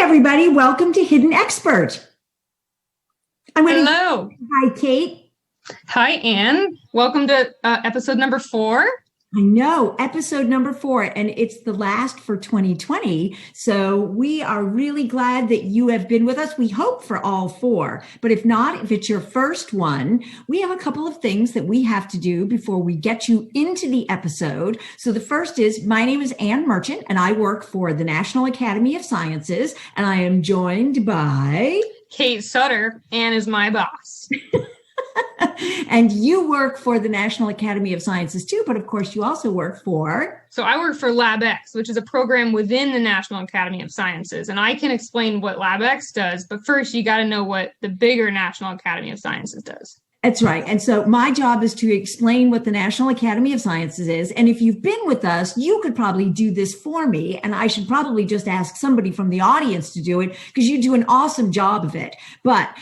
everybody. Welcome to Hidden Expert. Hello. Hi, Kate. Hi, Anne. Welcome to episode number 4. I know, episode number 4, and it's the last for 2020. So we are really glad that you have been with us. We hope for all 4. But if not, if it's your first one, we have a couple of things that we have to do before we get you into the episode. So the first is, my name is Anne Merchant, and I work for the National Academy of Sciences, and I am joined by Kate Sutter. Anne is my boss. And you work for the National Academy of Sciences too, but of course you also work for... So I work for LabX, which is a program within the National Academy of Sciences. And I can explain what LabX does, but first you got to know what the bigger National Academy of Sciences does. That's right. And so my job is to explain what the National Academy of Sciences is. And if you've been with us, you could probably do this for me. And I should probably just ask somebody from the audience to do it because you do an awesome job of it. But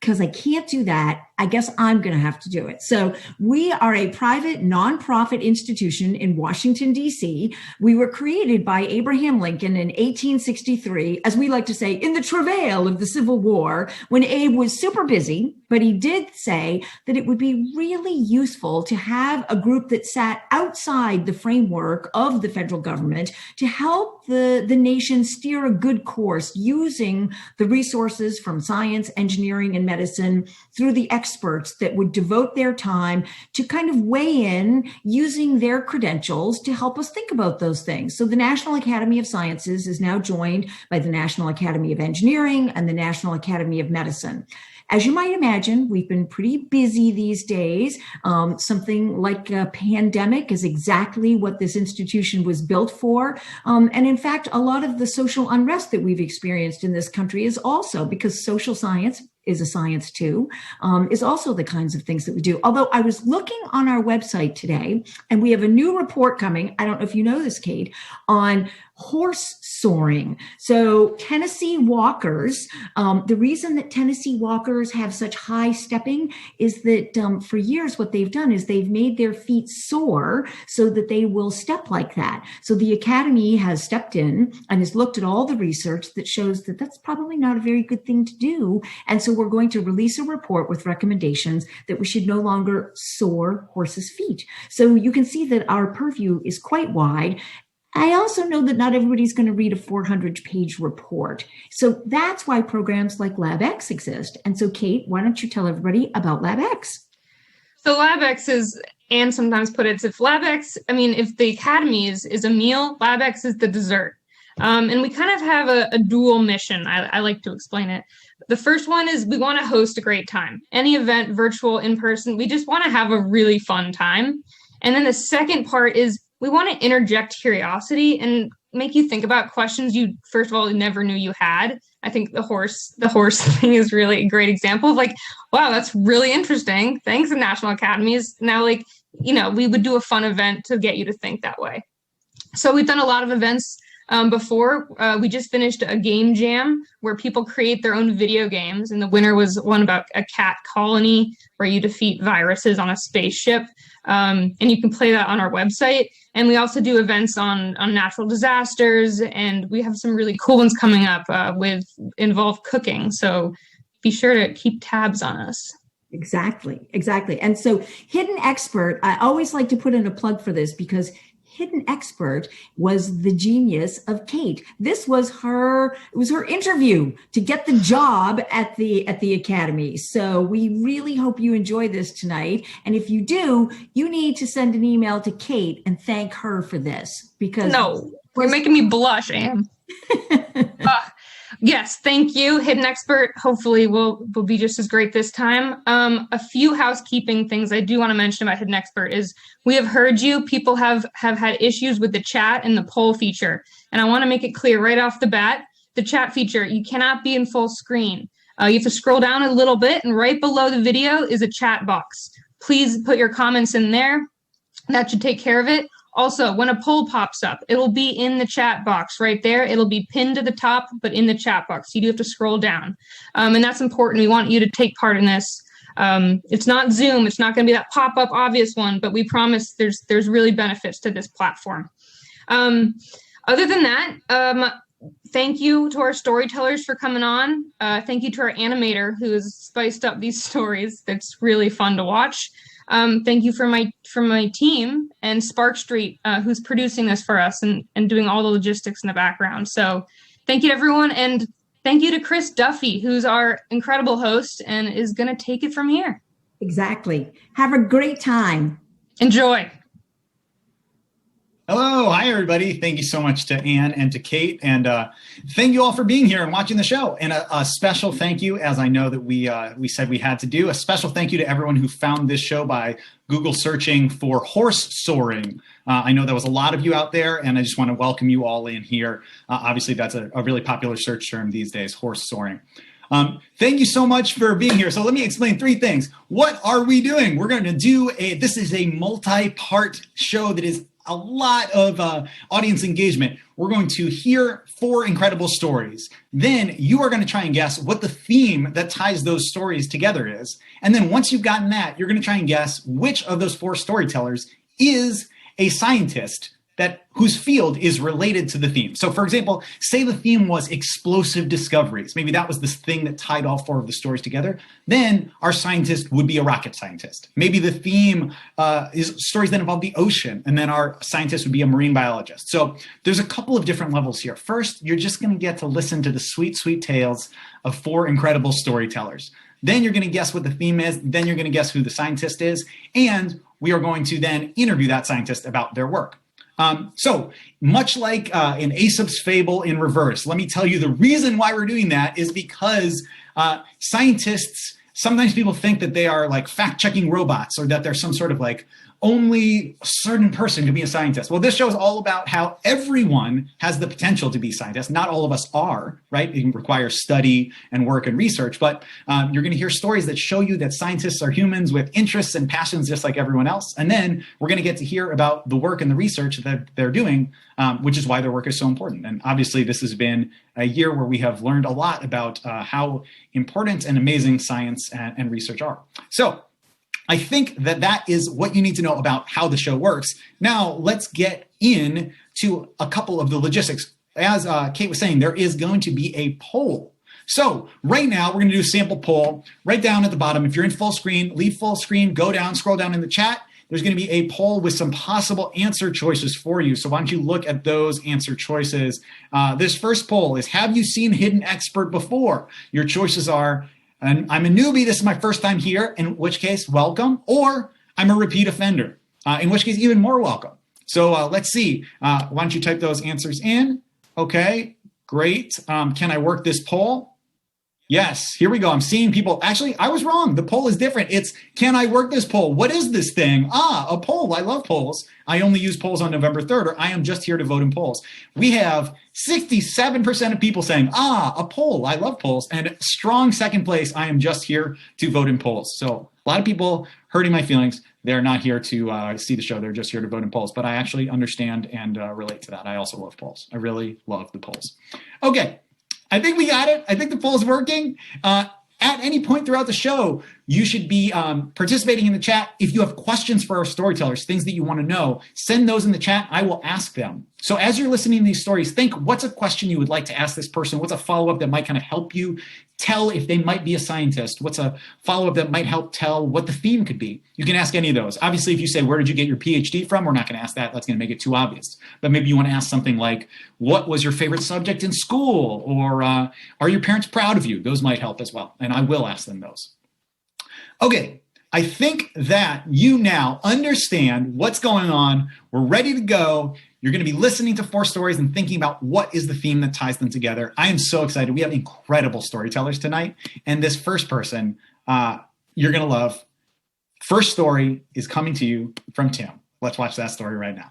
because I can't do that, I guess I'm going to have to do it. So we are a private nonprofit institution in Washington, D.C. We were created by Abraham Lincoln in 1863, as we like to say, in the travail of the Civil War, when Abe was super busy. But he did say that it would be really useful to have a group that sat outside the framework of the federal government to help the nation steer a good course using the resources from science, engineering, and medicine through the experts that would devote their time to kind of weigh in using their credentials to help us think about those things. So the National Academy of Sciences is now joined by the National Academy of Engineering and the National Academy of Medicine. As you might imagine, we've been pretty busy these days. Something like a pandemic is exactly what this institution was built for. And in fact, a lot of the social unrest that we've experienced in this country is also because social science is a science too, is also the kinds of things that we do. Although I was looking on our website today, and we have a new report coming, I don't know if you know this, Kate, on horse soaring. So Tennessee walkers, the reason that Tennessee walkers have such high stepping is that for years what they've done is they've made their feet soar so that they will step like that. So the Academy has stepped in and has looked at all the research that shows that that's probably not a very good thing to do. And so we're going to release a report with recommendations that we should no longer soar horses' feet. So you can see that our purview is quite wide. I also know that not everybody's going to read a 400-page report. So that's why programs like LabX exist. And so, Kate, why don't you tell everybody about LabX? So LabX is, and sometimes put it, if the Academy is a meal, LabX is the dessert. And we kind of have a dual mission. I like to explain it. The first one is we want to host a great time. Any event, virtual, in person, we just want to have a really fun time. And then the second part is we want to interject curiosity and make you think about questions you, first of all, never knew you had. I think the horse thing is really a great example of like, wow, that's really interesting. Thanks, the National Academies. Now, we would do a fun event to get you to think that way. So we've done a lot of events before. We just finished a game jam where people create their own video games. And the winner was one about a cat colony where you defeat viruses on a spaceship. And you can play that on our website. And we also do events on natural disasters. And we have some really cool ones coming up involve cooking. So be sure to keep tabs on us. Exactly. And so Hidden Expert, I always like to put in a plug for this because Hidden Expert was the genius of Kate. It was her interview to get the job at the Academy. So we really hope you enjoy this tonight. And if you do, you need to send an email to Kate and thank her for this because you're making me blush, Anne. Yes, thank you. Hidden Expert hopefully will be just as great this time. A few housekeeping things I do want to mention about Hidden Expert is we have heard you. People have had issues with the chat and the poll feature. And I want to make it clear right off the bat, the chat feature, you cannot be in full screen. You have to scroll down a little bit and right below the video is a chat box. Please put your comments in there. That should take care of it. Also, when a poll pops up, it'll be in the chat box right there. It'll be pinned to the top, but in the chat box. You do have to scroll down. And that's important. We want you to take part in this. It's not Zoom. It's not going to be that pop-up obvious one, but we promise there's really benefits to this platform. Other than that, thank you to our storytellers for coming on. Thank you to our animator who has spiced up these stories. That's really fun to watch. Thank you for my team and Spark Street, who's producing this for us and doing all the logistics in the background. So thank you to everyone. And thank you to Chris Duffy, who's our incredible host and is going to take it from here. Exactly. Have a great time. Enjoy. Hello. Hi, everybody. Thank you so much to Anne and to Kate. And thank you all for being here and watching the show. And a special thank you, as I know that we said we had to do, a special thank you to everyone who found this show by Google searching for horse soaring. I know there was a lot of you out there, and I just want to welcome you all in here. Obviously, that's a really popular search term these days, horse soaring. Thank you so much for being here. So let me explain 3 things. What are we doing? We're going to do this is a multi-part show that is a lot of audience engagement. We're going to hear 4 incredible stories. Then you are going to try and guess what the theme that ties those stories together is. And then once you've gotten that, you're going to try and guess which of those 4 storytellers is a scientist whose field is related to the theme. So for example, say the theme was explosive discoveries. Maybe that was this thing that tied all 4 of the stories together. Then our scientist would be a rocket scientist. Maybe the theme is stories that involve the ocean, and then our scientist would be a marine biologist. So there's a couple of different levels here. First, you're just gonna get to listen to the sweet, sweet tales of 4 incredible storytellers. Then you're gonna guess what the theme is. Then you're gonna guess who the scientist is. And we are going to then interview that scientist about their work. So much like in Aesop's fable in reverse, let me tell you the reason why we're doing that is because scientists, sometimes people think that they are like fact-checking robots or that they're some sort of like only a certain person can be a scientist. Well, this show is all about how everyone has the potential to be scientists. Not all of us are, right? It requires study and work and research, but you're going to hear stories that show you that scientists are humans with interests and passions just like everyone else. And then we're going to get to hear about the work and the research that they're doing, which is why their work is so important. And obviously, this has been a year where we have learned a lot about how important and amazing science and research are. So I think that is what you need to know about how the show works. Now, let's get into a couple of the logistics. As Kate was saying, there is going to be a poll. So right now, we're going to do a sample poll right down at the bottom. If you're in full screen, leave full screen, go down, scroll down in the chat. There's going to be a poll with some possible answer choices for you. So why don't you look at those answer choices? This first poll is, have you seen Hidden Expert before? Your choices are, and I'm a newbie, this is my first time here, in which case, welcome, or I'm a repeat offender, in which case, even more welcome. So let's see, why don't you type those answers in? Okay, great. Can I work this poll? Yes, here we go. I'm seeing people. Actually, I was wrong. The poll is different. It's, can I work this poll? What is this thing? A poll. I love polls. I only use polls on November 3rd, or I am just here to vote in polls. We have 67% of people saying, a poll. I love polls. And strong second place, I am just here to vote in polls. So a lot of people hurting my feelings. They're not here to see the show. They're just here to vote in polls. But I actually understand and relate to that. I also love polls. I really love the polls. Okay. I think we got it. I think the poll is working. At any point throughout the show, you should be participating in the chat. If you have questions for our storytellers, things that you want to know, send those in the chat. I will ask them. So as you're listening to these stories, think, what's a question you would like to ask this person? What's a follow-up that might kind of help you tell if they might be a scientist? What's a follow-up that might help tell what the theme could be? You can ask any of those. Obviously, if you say, where did you get your PhD from? We're not going to ask that. That's going to make it too obvious. But maybe you want to ask something like, what was your favorite subject in school? Or are your parents proud of you? Those might help as well. And I will ask them those. Okay, I think that you now understand what's going on. We're ready to go. You're going to be listening to 4 stories and thinking about what is the theme that ties them together. I am so excited. We have incredible storytellers tonight. And this first person, you're going to love. First story is coming to you from Tim. Let's watch that story right now.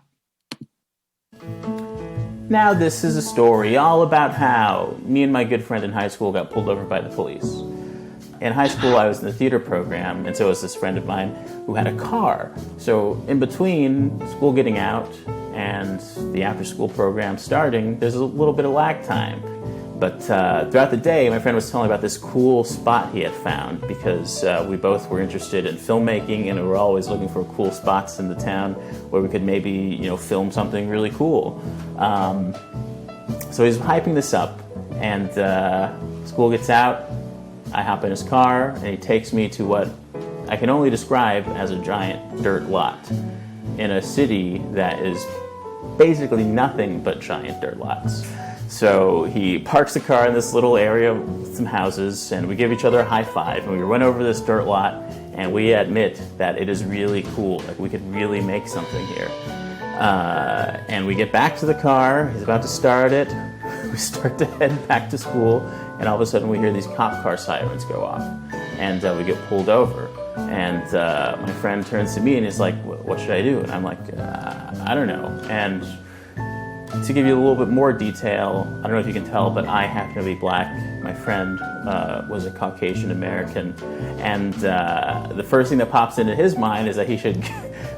Now this is a story all about how me and my good friend in high school got pulled over by the police. In high school, I was in the theater program, and so was this friend of mine who had a car. So in between school getting out and the after-school program starting, there's a little bit of lag time. But throughout the day, my friend was telling me about this cool spot he had found because we both were interested in filmmaking, and we were always looking for cool spots in the town where we could maybe, film something really cool. So he's hyping this up, and school gets out. I hop in his car, and he takes me to what I can only describe as a giant dirt lot in a city that is basically nothing but giant dirt lots. So he parks the car in this little area with some houses, and we give each other a high five, and we run over this dirt lot, and we admit that it is really cool. Like, we could really make something here. And we get back to the car. He's about to start it. We start to head back to school, and all of a sudden we hear these cop car sirens go off, and we get pulled over. And my friend turns to me and is like, "What should I do?" And I'm like, "I don't know." And to give you a little bit more detail, I don't know if you can tell, but I happen to be black. My friend was a Caucasian American, and the first thing that pops into his mind is that he should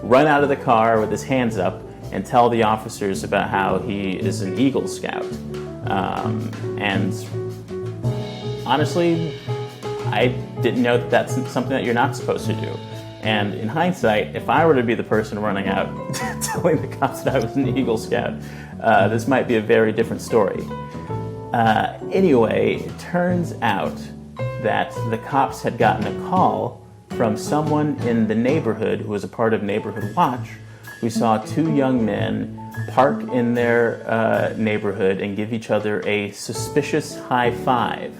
run out of the car with his hands up and tell the officers about how he is an Eagle Scout. And honestly, I didn't know that that's something that you're not supposed to do. And in hindsight, if I were to be the person running out telling the cops that I was an Eagle Scout, this might be a very different story. Anyway, it turns out that the cops had gotten a call from someone in the neighborhood who was a part of Neighborhood Watch, who saw two young men park in their neighborhood and give each other a suspicious high five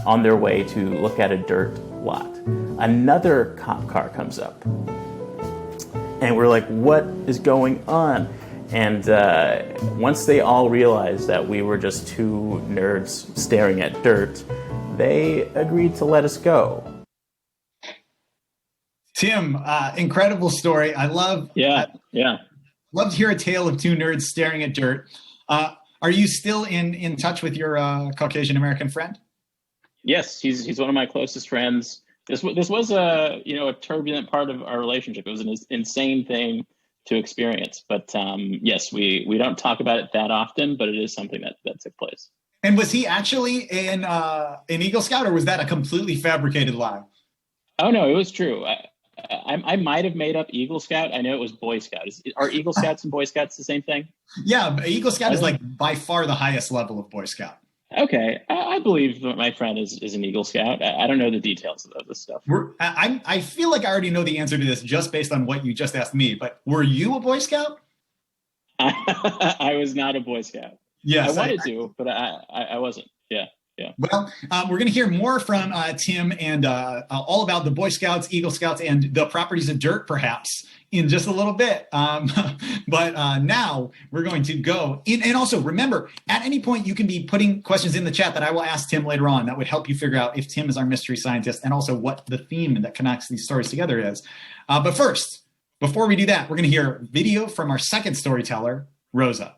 on their way to look at a dirt lot. Another cop car comes up, and we're like, what is going on? And once they all realized that we were just two nerds staring at dirt, they agreed to let us go. Tim, incredible story. I love love to hear a tale of two nerds staring at dirt. Are you still in touch with your Caucasian American friend? Yes, he's one of my closest friends. This was a turbulent part of our relationship. It was an insane thing to experience, but yes, we don't talk about it that often, but it is something that took place. And was he actually an Eagle Scout, or was that a completely fabricated lie? Oh no, it was true. I might have made up Eagle Scout. I know it was Boy Scout. Are Eagle Scouts and Boy Scouts the same thing? Yeah, Eagle Scout is like by far the highest level of Boy Scout. Okay, I believe that my friend is an Eagle Scout. I don't know the details of this stuff. I feel like I already know the answer to this just based on what you just asked me, but were you a Boy Scout? I was not a Boy Scout. Yes, I wanted to, but I wasn't. Yeah. Well, we're going to hear more from Tim and all about the Boy Scouts, Eagle Scouts, and the properties of dirt, perhaps, in just a little bit. But now we're going to go in. And also, remember, at any point, you can be putting questions in the chat that I will ask Tim later on. That would help you figure out if Tim is our mystery scientist and also what the theme that connects these stories together is. But first, before we do that, we're going to hear video from our second storyteller, Rosa.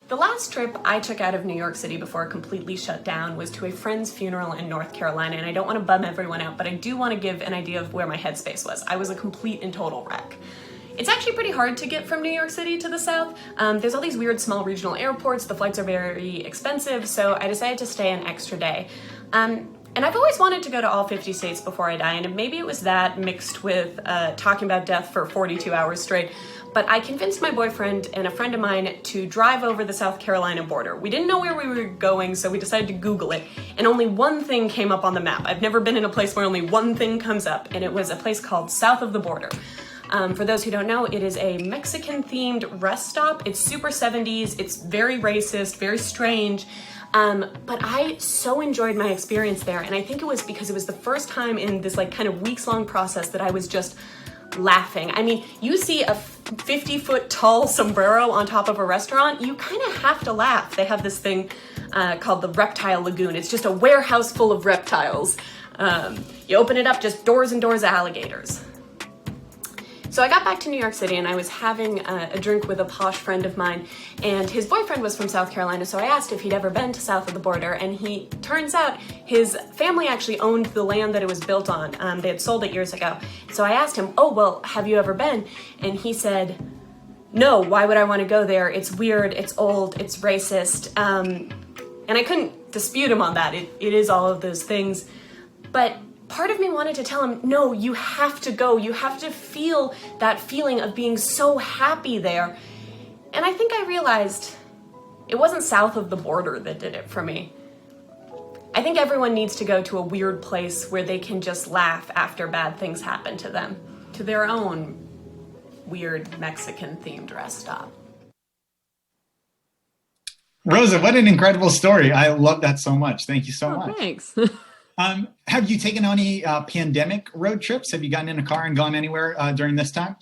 The last trip I took out of New York City before it completely shut down was to a friend's funeral in North Carolina, and I don't want to bum everyone out, but I do want to give an idea of where my headspace was. I was a complete and total wreck. It's actually pretty hard to get from New York City to the south. There's all these weird small regional airports, the flights are very expensive, so I decided to stay an extra day. And I've always wanted to go to all 50 states before I die, and maybe it was that mixed with talking about death for 42 hours straight. But I convinced my boyfriend and a friend of mine to drive over the South Carolina border. We didn't know where we were going, so we decided to Google it, and only one thing came up on the map. I've never been in a place where only one thing comes up, and it was a place called South of the Border. For those who don't know, it is a Mexican-themed rest stop. It's super 70s, it's very racist, very strange, but I so enjoyed my experience there, and I think it was because it was the first time in this like kind of weeks-long process that I was just laughing. I mean, you see a 50-foot tall sombrero on top of a restaurant, you kind of have to laugh. They have this thing called the Reptile Lagoon. It's just a warehouse full of reptiles. You open it up, just doors and doors of alligators. So I got back to New York City and I was having a drink with a posh friend of mine, and his boyfriend was from South Carolina, so I asked if he'd ever been to south of the border, and he turns out his family actually owned the land that it was built on. They had sold it years ago. So I asked him, oh, well, have you ever been? And he said, no, why would I want to go there? It's weird, it's old, it's racist. And I couldn't dispute him on that. It is all of those things. But part of me wanted to tell him, no, you have to go. You have to feel that feeling of being so happy there. And I think I realized It wasn't south of the border that did it for me. I think everyone needs to go to a weird place where they can just laugh after bad things happen to them, to their own weird Mexican-themed rest stop. Rosa, what an incredible story. I love that so much. Thank you so much. Thanks. Have you taken any pandemic road trips? Have you gotten in a car and gone anywhere during this time?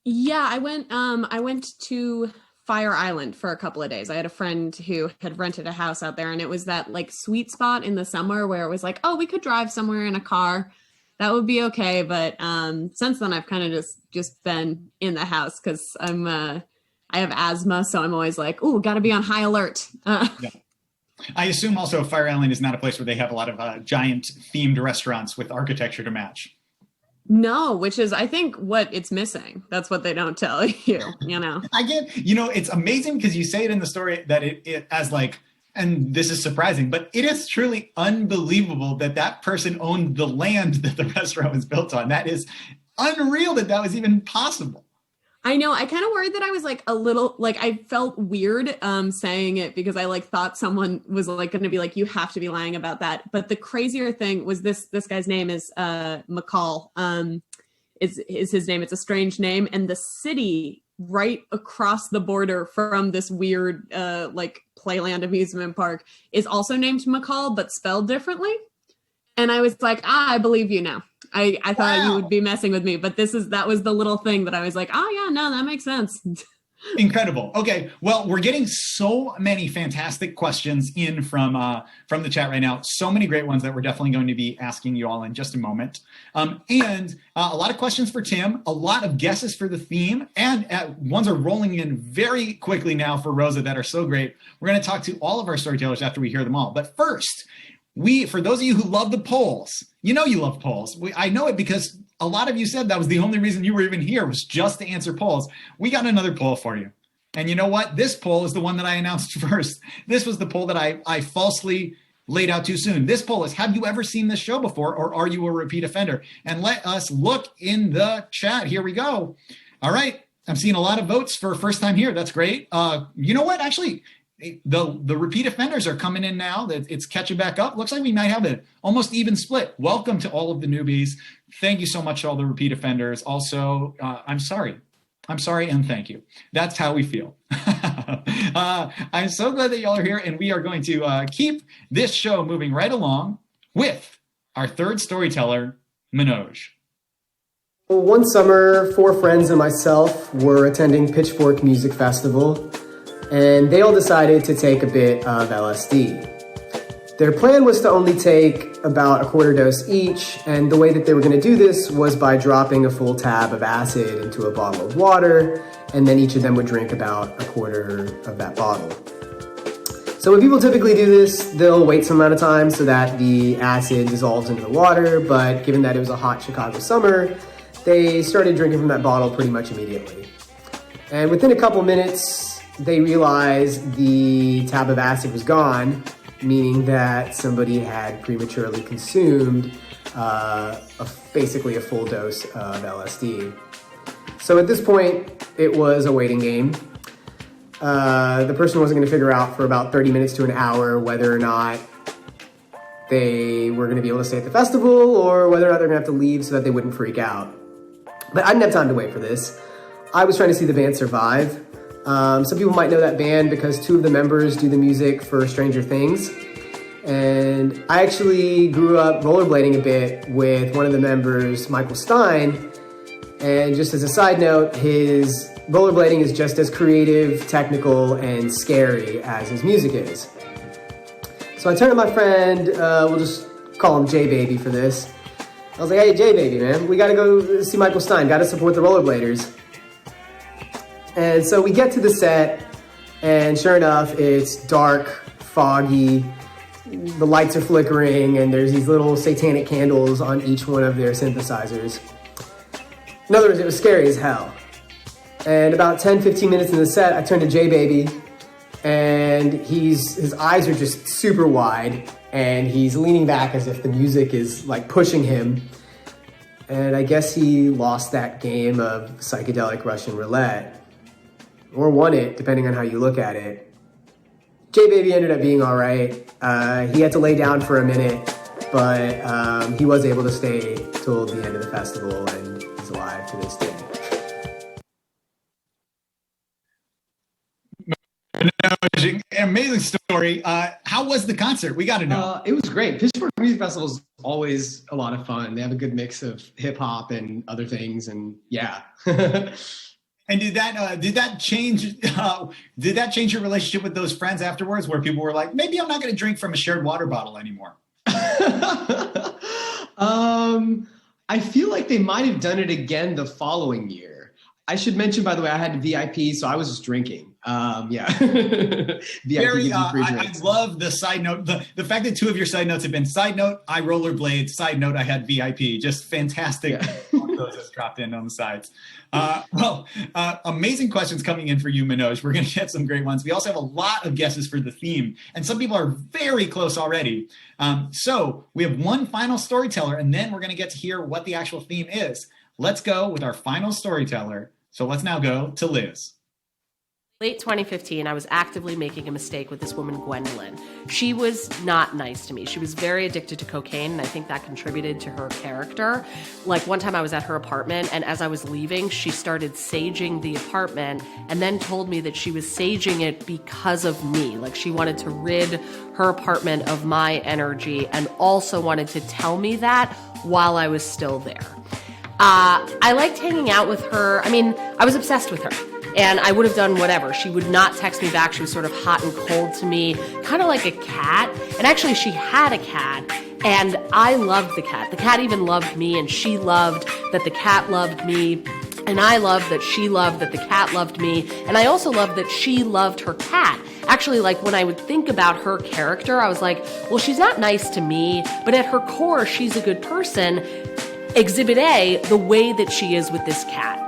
Yeah, I went to Fire Island for a couple of days. I had a friend who had rented a house out there, and it was that like sweet spot in the summer where it was like, oh, we could drive somewhere in a car. That would be okay. But since then, I've kind of just been in the house because I have asthma, so I'm always like, "Ooh, got to be on high alert." Yeah. I assume also Fire Island is not a place where they have a lot of giant themed restaurants with architecture to match. No, which is, I think, what it's missing. That's what they don't tell you, you know? I get, it's amazing because you say it in the story that it as like, and this is surprising, but it is truly unbelievable that that person owned the land that the restaurant was built on. That is unreal that was even possible. I know. I kind of worried that I was like a little, like I felt weird saying it because I like thought someone was like going to be like, you have to be lying about that. But the crazier thing was this guy's name is McCall. Is his name. It's a strange name. And the city right across the border from this weird like Playland amusement park is also named McCall, but spelled differently. And I was like, I believe you now. I thought you would be messing with me, but that was the little thing that I was like, oh yeah, no, that makes sense. Incredible. Okay. Well, we're getting so many fantastic questions in from the chat right now. So many great ones that we're definitely going to be asking you all in just a moment. And a lot of questions for Tim, a lot of guesses for the theme, and ones are rolling in very quickly now for Rosa that are so great. We're going to talk to all of our storytellers after we hear them all. But first, for those of you who love the polls, you love polls. I know it because a lot of you said that was the only reason you were even here was just to answer polls. We got another poll for you. And you know what? This poll is the one that I announced first. This was the poll that I falsely laid out too soon. This poll is, have you ever seen this show before, or are you a repeat offender? And let us look in the chat. Here we go. All right. I'm seeing a lot of votes for first time here. That's great. You know what? Actually, the repeat offenders are coming in now. That it's catching back up. Looks like we might have an almost even split. Welcome to all of the newbies. Thank you so much to all the repeat offenders. Also, I'm sorry and thank you. That's how we feel. I'm so glad that y'all are here, and we are going to keep this show moving right along with our third storyteller, Manoj. Well, one summer, 4 friends and myself were attending Pitchfork Music Festival, and they all decided to take a bit of LSD. Their plan was to only take about a quarter dose each, and the way that they were going to do this was by dropping a full tab of acid into a bottle of water, and then each of them would drink about a quarter of that bottle. So when people typically do this, they'll wait some amount of time so that the acid dissolves into the water, but given that it was a hot Chicago summer, they started drinking from that bottle pretty much immediately. And within a couple minutes, they realized the tab of acid was gone, meaning that somebody had prematurely consumed basically a full dose of LSD. So at this point, it was a waiting game. The person wasn't going to figure out for about 30 minutes to an hour whether or not they were going to be able to stay at the festival or whether or not they're going to have to leave so that they wouldn't freak out. But I didn't have time to wait for this. I was trying to see the band survive. Some people might know that band because 2 of the members do the music for Stranger Things. And I actually grew up rollerblading a bit with one of the members, Michael Stein. And just as a side note, his rollerblading is just as creative, technical, and scary as his music is. So I turned to my friend, we'll just call him J-Baby for this. I was like, hey, J-Baby, man, we gotta go see Michael Stein, gotta support the rollerbladers. And so we get to the set, and sure enough, it's dark, foggy, the lights are flickering, and there's these little satanic candles on each one of their synthesizers. In other words, it was scary as hell. And about 10-15 minutes in the set, I turned to J-Baby, and his eyes are just super wide, and he's leaning back as if the music is like pushing him. And I guess he lost that game of psychedelic Russian roulette. Or won it, depending on how you look at it. J Baby ended up being all right. He had to lay down for a minute, but he was able to stay till the end of the festival, and he's alive to this day. Amazing story. How was the concert? We got to know. It was great. Pittsburgh Music Festival is always a lot of fun. They have a good mix of hip hop and other things, and yeah. And did that change your relationship with those friends afterwards, where people were like, maybe I'm not going to drink from a shared water bottle anymore? I feel like they might have done it again the following year. I should mention, by the way, I had VIP, so I was just drinking. Yeah. Very, I love the side note. The fact that two of your side notes have been side note, I rollerblade, side note, I had VIP. Just fantastic. Yeah. Those just dropped in on the sides. Amazing questions coming in for you, Manoj. We're going to get some great ones. We also have a lot of guesses for the theme, and some people are very close already. So we have one final storyteller, and then we're going to get to hear what the actual theme is. Let's go with our final storyteller. So let's now go to Liz. Late 2015, I was actively making a mistake with this woman, Gwendolyn. She was not nice to me. She was very addicted to cocaine, and I think that contributed to her character. Like one time I was at her apartment, and as I was leaving, she started saging the apartment and then told me that she was saging it because of me. Like she wanted to rid her apartment of my energy and also wanted to tell me that while I was still there. I liked hanging out with her. I mean, I was obsessed with her. And I would have done whatever. She would not text me back. She was sort of hot and cold to me, kind of like a cat. And actually, she had a cat, and I loved the cat. The cat even loved me, and she loved that the cat loved me. And I loved that she loved that the cat loved me. And I also loved that she loved her cat. Actually, like when I would think about her character, I was like, well, she's not nice to me, but at her core, she's a good person. Exhibit A, the way that she is with this cat.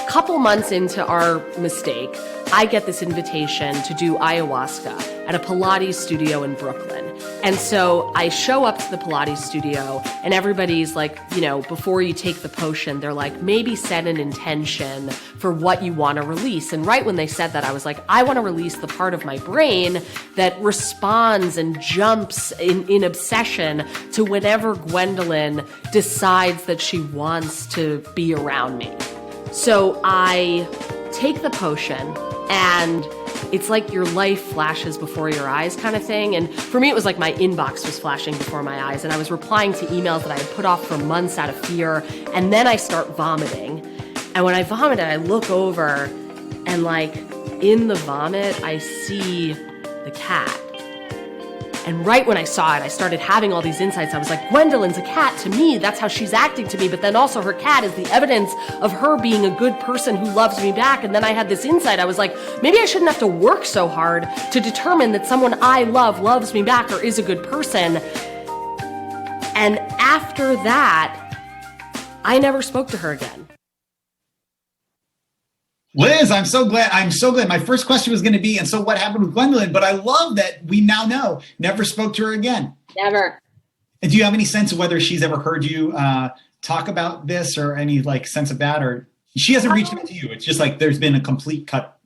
Couple months into our mistake, I get this invitation to do ayahuasca at a Pilates studio in Brooklyn. And so I show up to the Pilates studio, and everybody's like, you know, before you take the potion, they're like, maybe set an intention for what you want to release. And right when they said that, I was like, I want to release the part of my brain that responds and jumps in obsession to whenever Gwendolyn decides that she wants to be around me. So I take the potion, and it's like your life flashes before your eyes kind of thing. And for me, it was like my inbox was flashing before my eyes, and I was replying to emails that I had put off for months out of fear. And then I start vomiting. And when I vomited, I look over, and like in the vomit, I see the cat. And right when I saw it, I started having all these insights. I was like, Gwendolyn's a cat to me. That's how she's acting to me. But then also her cat is the evidence of her being a good person who loves me back. And then I had this insight. I was like, maybe I shouldn't have to work so hard to determine that someone I love loves me back or is a good person. And after that, I never spoke to her again. Liz, I'm so glad. My first question was going to be, and so what happened with Gwendolyn? But I love that we now know, never spoke to her again. Never. And do you have any sense of whether she's ever heard you talk about this, or any like sense of that, or she hasn't reached out to you? It's just like there's been a complete cut.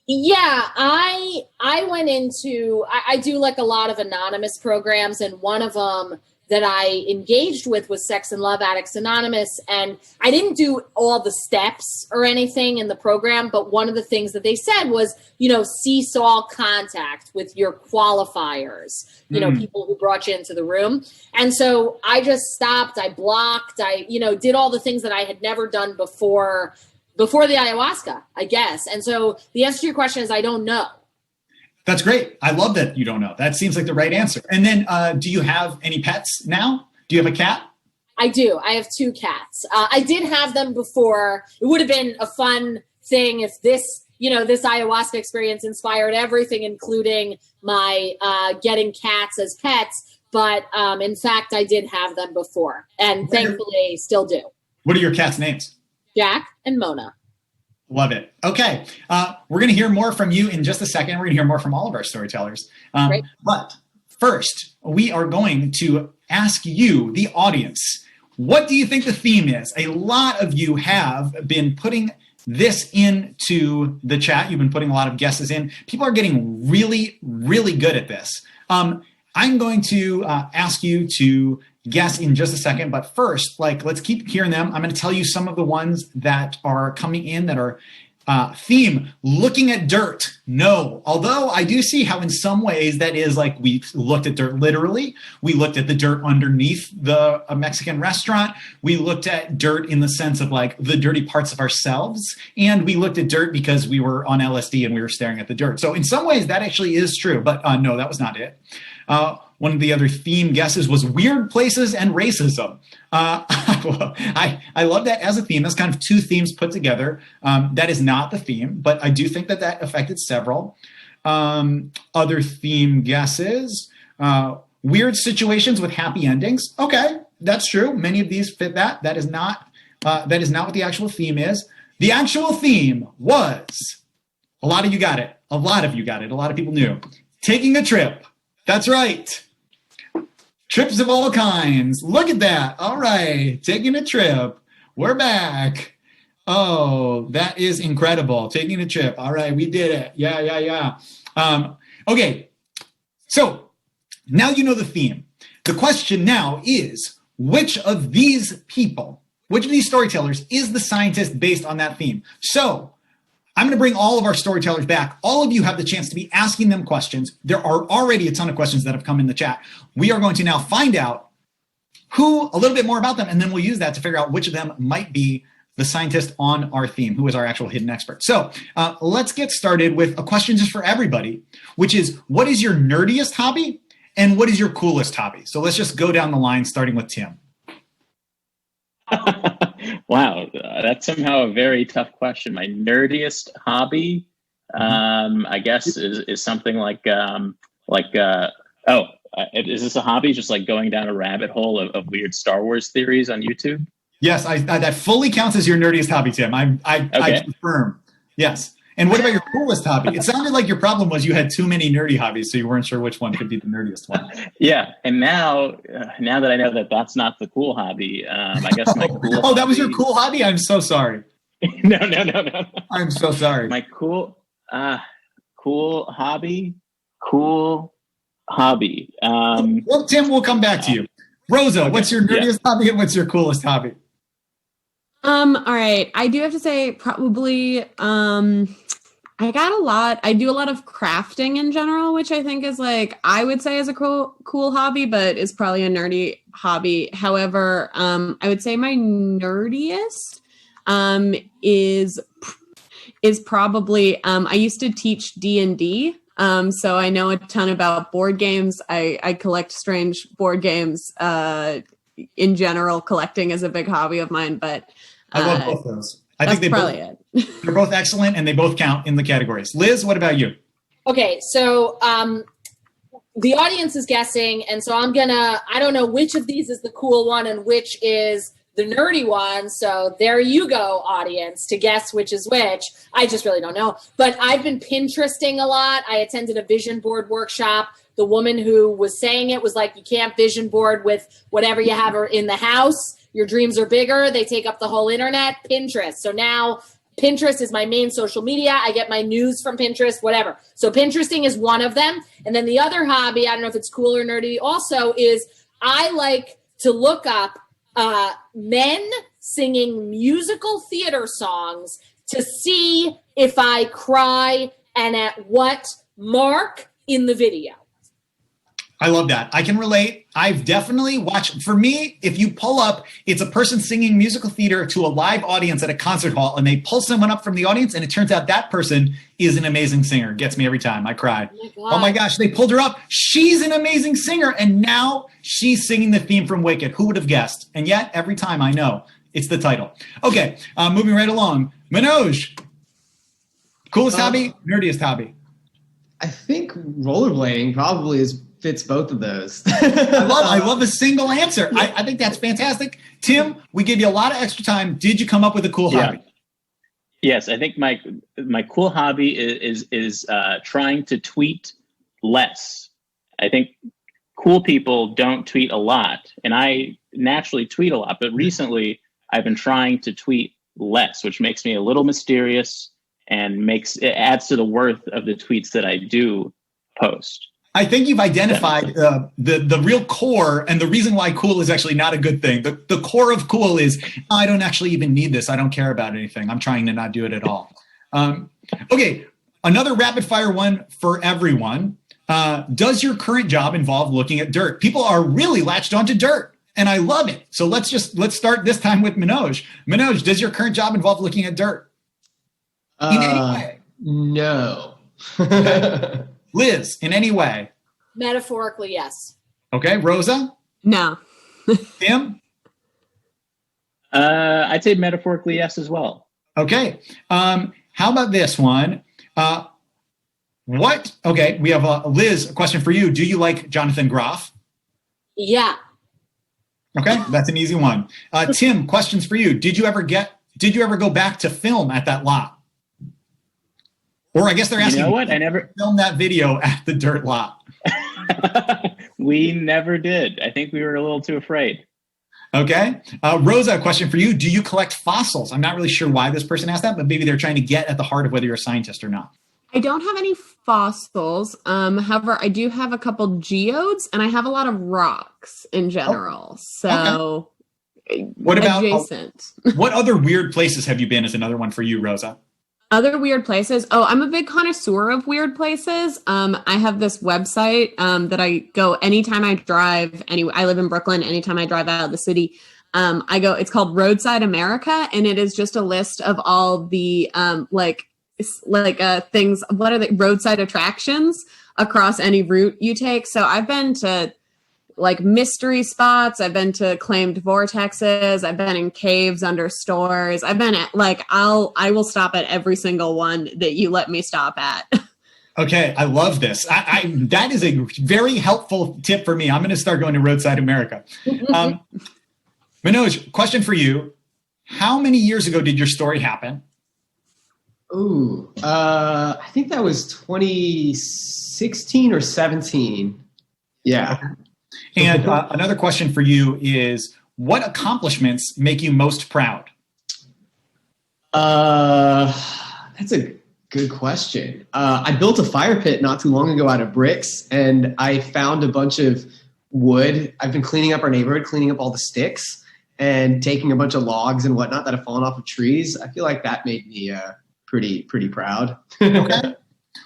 Yeah, I went into, I do like a lot of anonymous programs, and one of them that I engaged with was Sex and Love Addicts Anonymous. And I didn't do all the steps or anything in the program, but one of the things that they said was, you know, seesaw contact with your qualifiers, you know, people who brought you into the room. And so I just stopped, I blocked, I, you know, did all the things that I had never done before the ayahuasca, I guess. And so the answer to your question is I don't know. That's great. I love that you don't know. That seems like the right answer. And then do you have any pets now? Do you have a cat? I do. I have 2 cats. I did have them before. It would have been a fun thing if this, you know, this ayahuasca experience inspired everything, including my getting cats as pets. But in fact, I did have them before, and thankfully still do. What are your cats' names? Jack and Mona. Love it. Okay. We're going to hear more from you in just a second. We're going to hear more from all of our storytellers. But first, we are going to ask you, the audience, what do you think the theme is? A lot of you have been putting this into the chat. You've been putting a lot of guesses in. People are getting really, really good at this. I'm going to ask you to guess in just a second, but first, let's keep hearing them. I'm going to tell you some of the ones that are coming in that are theme, looking at dirt. No, although I do see how in some ways that is we looked at dirt literally. We looked at the dirt underneath a Mexican restaurant. We looked at dirt in the sense of the dirty parts of ourselves. And we looked at dirt because we were on LSD and we were staring at the dirt. So in some ways that actually is true, but no, that was not it. One of the other theme guesses was weird places and racism. I love that as a theme. That's kind of two themes put together. That is not the theme, but I do think that affected several. Other theme guesses, weird situations with happy endings. Okay, that's true. Many of these fit that. That is not what the actual theme is. The actual theme was, a lot of you got it. A lot of people knew. Taking a trip. That's right. Trips of all kinds. Look at that. All right. Taking a trip. We're back. Oh, that is incredible. Taking a trip. All right. We did it. Yeah. Okay. So now you know the theme. The question now is, which of these storytellers is the scientist based on that theme? So I'm going to bring all of our storytellers back. All of you have the chance to be asking them questions. There are already a ton of questions that have come in the chat. We are going to now find out a little bit more about them, and then we'll use that to figure out which of them might be the scientist on our theme, who is our actual hidden expert. So let's get started with a question just for everybody, which is, what is your nerdiest hobby and what is your coolest hobby? So let's just go down the line, starting with Tim. Wow, that's somehow a very tough question. My nerdiest hobby, I guess, is something is this a hobby? Just going down a rabbit hole of weird Star Wars theories on YouTube? Yes, that fully counts as your nerdiest hobby, Tim. I confirm. Yes. And what about your coolest hobby? It sounded like your problem was you had too many nerdy hobbies, so you weren't sure which one could be the nerdiest one. Yeah, and now that I know that that's not the cool hobby, I guess my cool. Oh, that was your cool hobby? I'm so sorry. No. I'm so sorry. My cool hobby. Well, Tim, we'll come back to you. Rosa, okay. What's your nerdiest hobby and what's your coolest hobby? All right. I do have to say probably I do a lot of crafting in general, which I think is I would say is a cool hobby, but is probably a nerdy hobby. However, I would say my nerdiest is probably I used to teach D&D. So I know a ton about board games. I collect strange board games. In general, collecting is a big hobby of mine, but I love both those. I think they're both excellent and they both count in the categories. Liz, what about you? Okay, so the audience is guessing, and so I don't know which of these is the cool one and which is the nerdy one. So there you go, audience, to guess which is which. I just really don't know. But I've been Pinteresting a lot. I attended a vision board workshop. The woman who was saying it was like, you can't vision board with whatever you have in the house. Your dreams are bigger. They take up the whole internet. Pinterest. So now Pinterest is my main social media. I get my news from Pinterest, whatever. So Pinteresting is one of them. And then the other hobby, I don't know if it's cool or nerdy also, is I like to look up men singing musical theater songs to see if I cry and at what mark in the video. I love that. I can relate. I've definitely watched, for me, if you pull up, it's a person singing musical theater to a live audience at a concert hall, and they pull someone up from the audience, and it turns out that person is an amazing singer. Gets me every time. I cry. Oh my gosh, they pulled her up. She's an amazing singer, and now she's singing the theme from Wicked. Who would have guessed? And yet, every time I know, it's the title. Okay, moving right along. Manoj, coolest hobby, nerdiest hobby? I think rollerblading probably fits both of those. I love a single answer. I think that's fantastic. Tim, we give you a lot of extra time. Did you come up with a cool hobby? Yes, I think my cool hobby is trying to tweet less. I think cool people don't tweet a lot, and I naturally tweet a lot. But recently, I've been trying to tweet less, which makes me a little mysterious and adds to the worth of the tweets that I do post. I think you've identified the real core, and the reason why cool is actually not a good thing. The core of cool is, I don't actually even need this. I don't care about anything. I'm trying to not do it at all. Okay, another rapid fire one for everyone. Does your current job involve looking at dirt? People are really latched onto dirt, and I love it. So let's start this time with Manoj. Manoj, does your current job involve looking at dirt? In any way? No. Liz, in any way? Metaphorically, yes. Okay, Rosa? No. Tim? I'd say metaphorically yes as well. Okay. How about this one? Okay, we have Liz, a question for you. Do you like Jonathan Groff? Yeah. Okay, that's an easy one. Tim, questions for you. Did you ever go back to film at that lot? Or I guess they're asking, you know what? I never filmed that video at the dirt lot. We never did. I think we were a little too afraid. Okay. Rosa, a question for you. Do you collect fossils? I'm not really sure why this person asked that, but maybe they're trying to get at the heart of whether you're a scientist or not. I don't have any fossils. However, I do have a couple geodes, and I have a lot of rocks in general. So what about adjacent? What other weird places have you been is another one for you, Rosa? Other weird places. Oh, I'm a big connoisseur of weird places. I have this website that I go anytime I drive. I live in Brooklyn. Anytime I drive out of the city, I go. It's called Roadside America, and it is just a list of all the things. What are the roadside attractions across any route you take? So I've been to like mystery spots. I've been to claimed vortexes. I've been in caves under stores. I've been at I will stop at every single one that you let me stop at. Okay, I love this. That is a very helpful tip for me. I'm going to start going to Roadside America. Manoj, question for you. How many years ago did your story happen? Ooh, I think that was 2016 or 17. Yeah. And another question for you is, what accomplishments make you most proud? That's a good question. I built a fire pit not too long ago out of bricks, and I found a bunch of wood. I've been cleaning up our neighborhood, cleaning up all the sticks, and taking a bunch of logs and whatnot that have fallen off of trees. I feel like that made me pretty proud. Okay.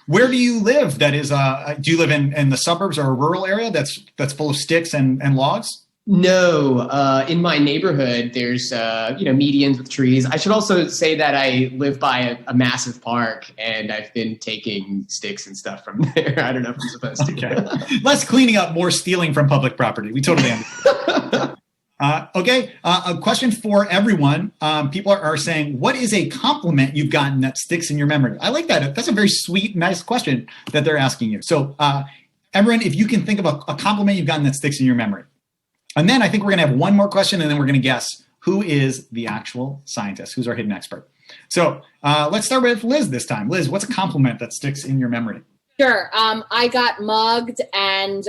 Where do you live? That is, do you live in the suburbs or a rural area that's full of sticks and logs? No, in my neighborhood, there's medians with trees. I should also say that I live by a massive park, and I've been taking sticks and stuff from there. I don't know if I'm supposed to. Okay. Less cleaning up, more stealing from public property. We totally understand. Okay, a question for everyone. People are saying, what is a compliment you've gotten that sticks in your memory? I like that. That's a very sweet, nice question that they're asking you. So everyone, if you can think of a compliment you've gotten that sticks in your memory. And then I think we're going to have one more question, and then we're going to guess who is the actual scientist, who's our hidden expert. So let's start with Liz this time. Liz, what's a compliment that sticks in your memory? Sure. I got mugged, and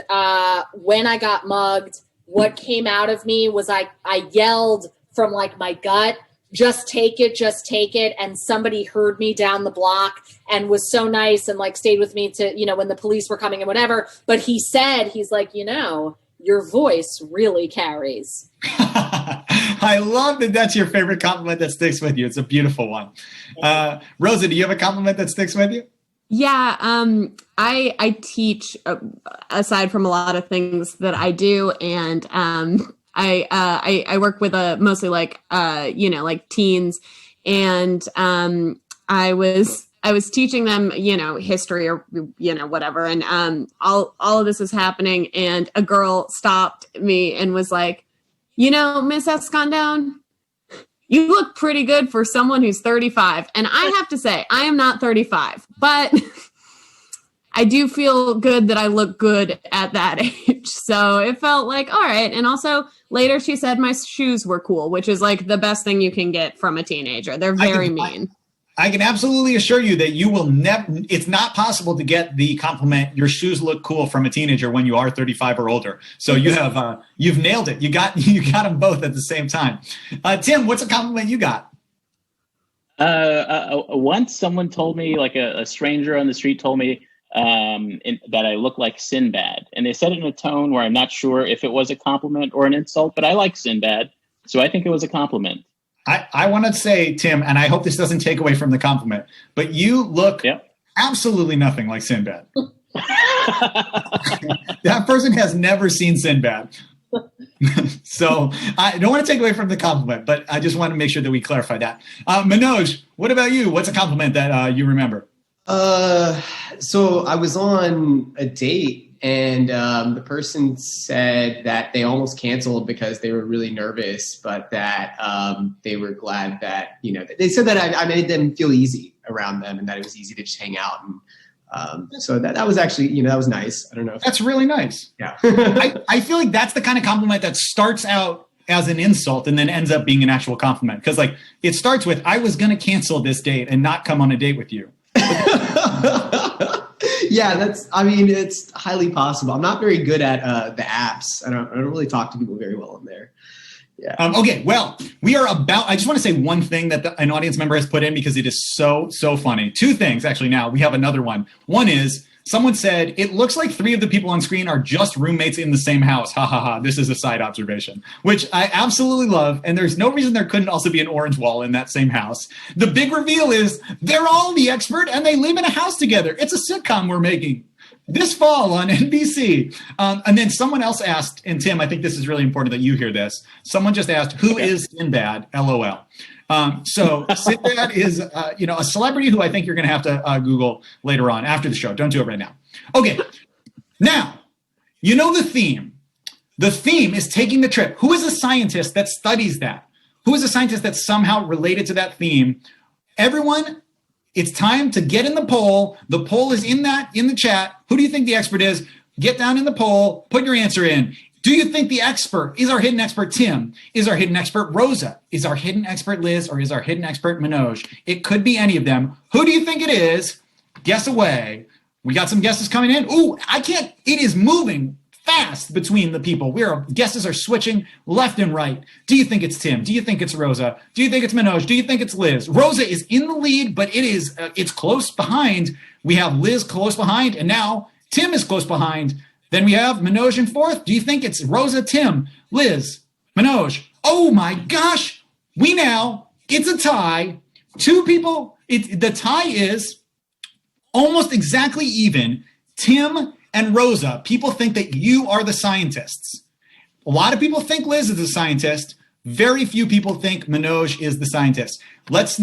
when I got mugged, what came out of me was I yelled from like my gut, just take it. And somebody heard me down the block and was so nice and like stayed with me to, when the police were coming and whatever. But he's like, your voice really carries. I love that that's your favorite compliment that sticks with you. It's a beautiful one. Rosa, do you have a compliment that sticks with you? Yeah, I teach aside from a lot of things that I do, and I work with mostly like teens, and I was teaching them history or whatever, and all of this is happening, and a girl stopped me and was like, Miss Escondone, you look pretty good for someone who's 35. And I have to say, I am not 35, but I do feel good that I look good at that age. So it felt like, all right. And also later she said my shoes were cool, which is like the best thing you can get from a teenager. They're very mean. I can absolutely assure you that you will never, it's not possible to get the compliment, your shoes look cool, from a teenager when you are 35 or older. So you have, you've nailed it. You got them both at the same time. Tim, what's a compliment you got? Once someone told me, like a stranger on the street told me that I look like Sinbad. And they said it in a tone where I'm not sure if it was a compliment or an insult, but I like Sinbad. So I think it was a compliment. I want to say, Tim, and I hope this doesn't take away from the compliment, but you look absolutely nothing like Sinbad. That person has never seen Sinbad. So I don't want to take away from the compliment, but I just want to make sure that we clarify that. Manoj, what about you? What's a compliment that you remember? So I was on a date and the person said that they almost canceled because they were really nervous, but that they were glad that, they said that I made them feel easy around them and that it was easy to just hang out. And so that was actually, that was nice. I don't know. That's really nice. Yeah. I feel like that's the kind of compliment that starts out as an insult and then ends up being an actual compliment. Because it starts with, I was going to cancel this date and not come on a date with you. Yeah, it's highly possible. I'm not very good at the apps. I don't really talk to people very well in there. Yeah. Okay, well, I just want to say one thing that an audience member has put in because it is so funny. Two things, actually, now. We have another one. One is, someone said, it looks like 3 of the people on screen are just roommates in the same house. Ha, ha, ha. This is a side observation, which I absolutely love. And there's no reason there couldn't also be an orange wall in that same house. The big reveal is they're all the expert and they live in a house together. It's a sitcom we're making this fall on NBC. And then someone else asked, and Tim, I think this is really important that you hear this. Someone just asked, who is Sinbad? LOL. So Sinbad is, a celebrity who I think you're going to have to Google later on after the show. Don't do it right now. Okay. Now, the theme. The theme is taking the trip. Who is a scientist that studies that? Who is a scientist that's somehow related to that theme? Everyone, it's time to get in the poll. The poll is in the chat. Who do you think the expert is? Get down in the poll. Put your answer in. Do you think the expert is our hidden expert Tim? Is our hidden expert Rosa? Is our hidden expert Liz? Or is our hidden expert Manoj? It could be any of them. Who do you think it is? Guess away. We got some guesses coming in. Ooh, it is moving fast between the people. Guesses are switching left and right. Do you think it's Tim? Do you think it's Rosa? Do you think it's Manoj? Do you think it's Liz? Rosa is in the lead, but it's close behind. We have Liz close behind, and now Tim is close behind. Then we have Manoj in 4th. Do you think it's Rosa, Tim, Liz, Manoj? Oh my gosh. It's a tie. 2 people. The tie is almost exactly even. Tim and Rosa. People think that you are the scientists. A lot of people think Liz is the scientist. Very few people think Manoj is the scientist. Let's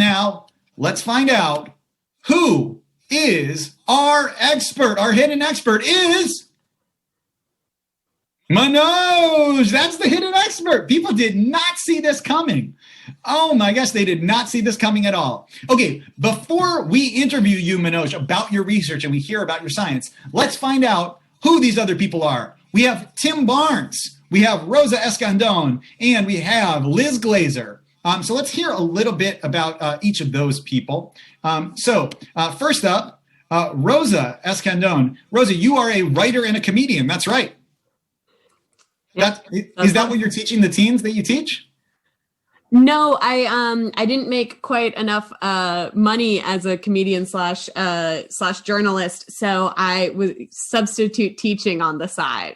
find out who is our expert. Our hidden expert is Manoj. That's the hidden expert. People did not see this coming. Oh my gosh, they did not see this coming at all. Okay, before we interview you, Manoj, about your research and we hear about your science, let's find out who these other people are. We have Tim Barnes, we have Rosa Escandón, and we have Liz Glazer. So let's hear a little bit about each of those people. First up, Rosa Escandón. Rosa, you are a writer and a comedian. That's right. Is that what you're teaching the teens that you teach? No, I didn't make quite enough money as a comedian slash journalist, so I was substitute teaching on the side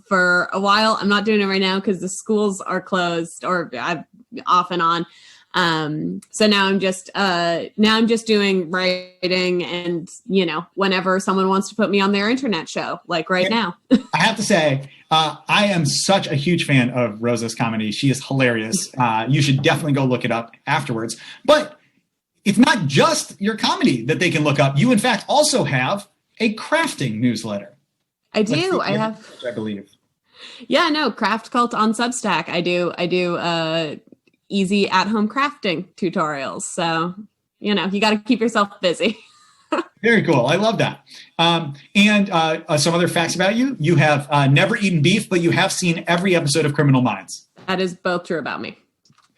for a while. I'm not doing it right now because the schools are closed or off and on. So now I'm just doing writing and, whenever someone wants to put me on their internet show, like right now. I have to say, I am such a huge fan of Rosa's comedy. She is hilarious. You should definitely go look it up afterwards. But it's not just your comedy that they can look up. You, in fact, also have a crafting newsletter. I do. I believe. Yeah, no, Craft Cult on Substack. I do easy at-home crafting tutorials. So, you got to keep yourself busy. Very cool. I love that. And some other facts about you. You have never eaten beef, but you have seen every episode of Criminal Minds. That is both true about me.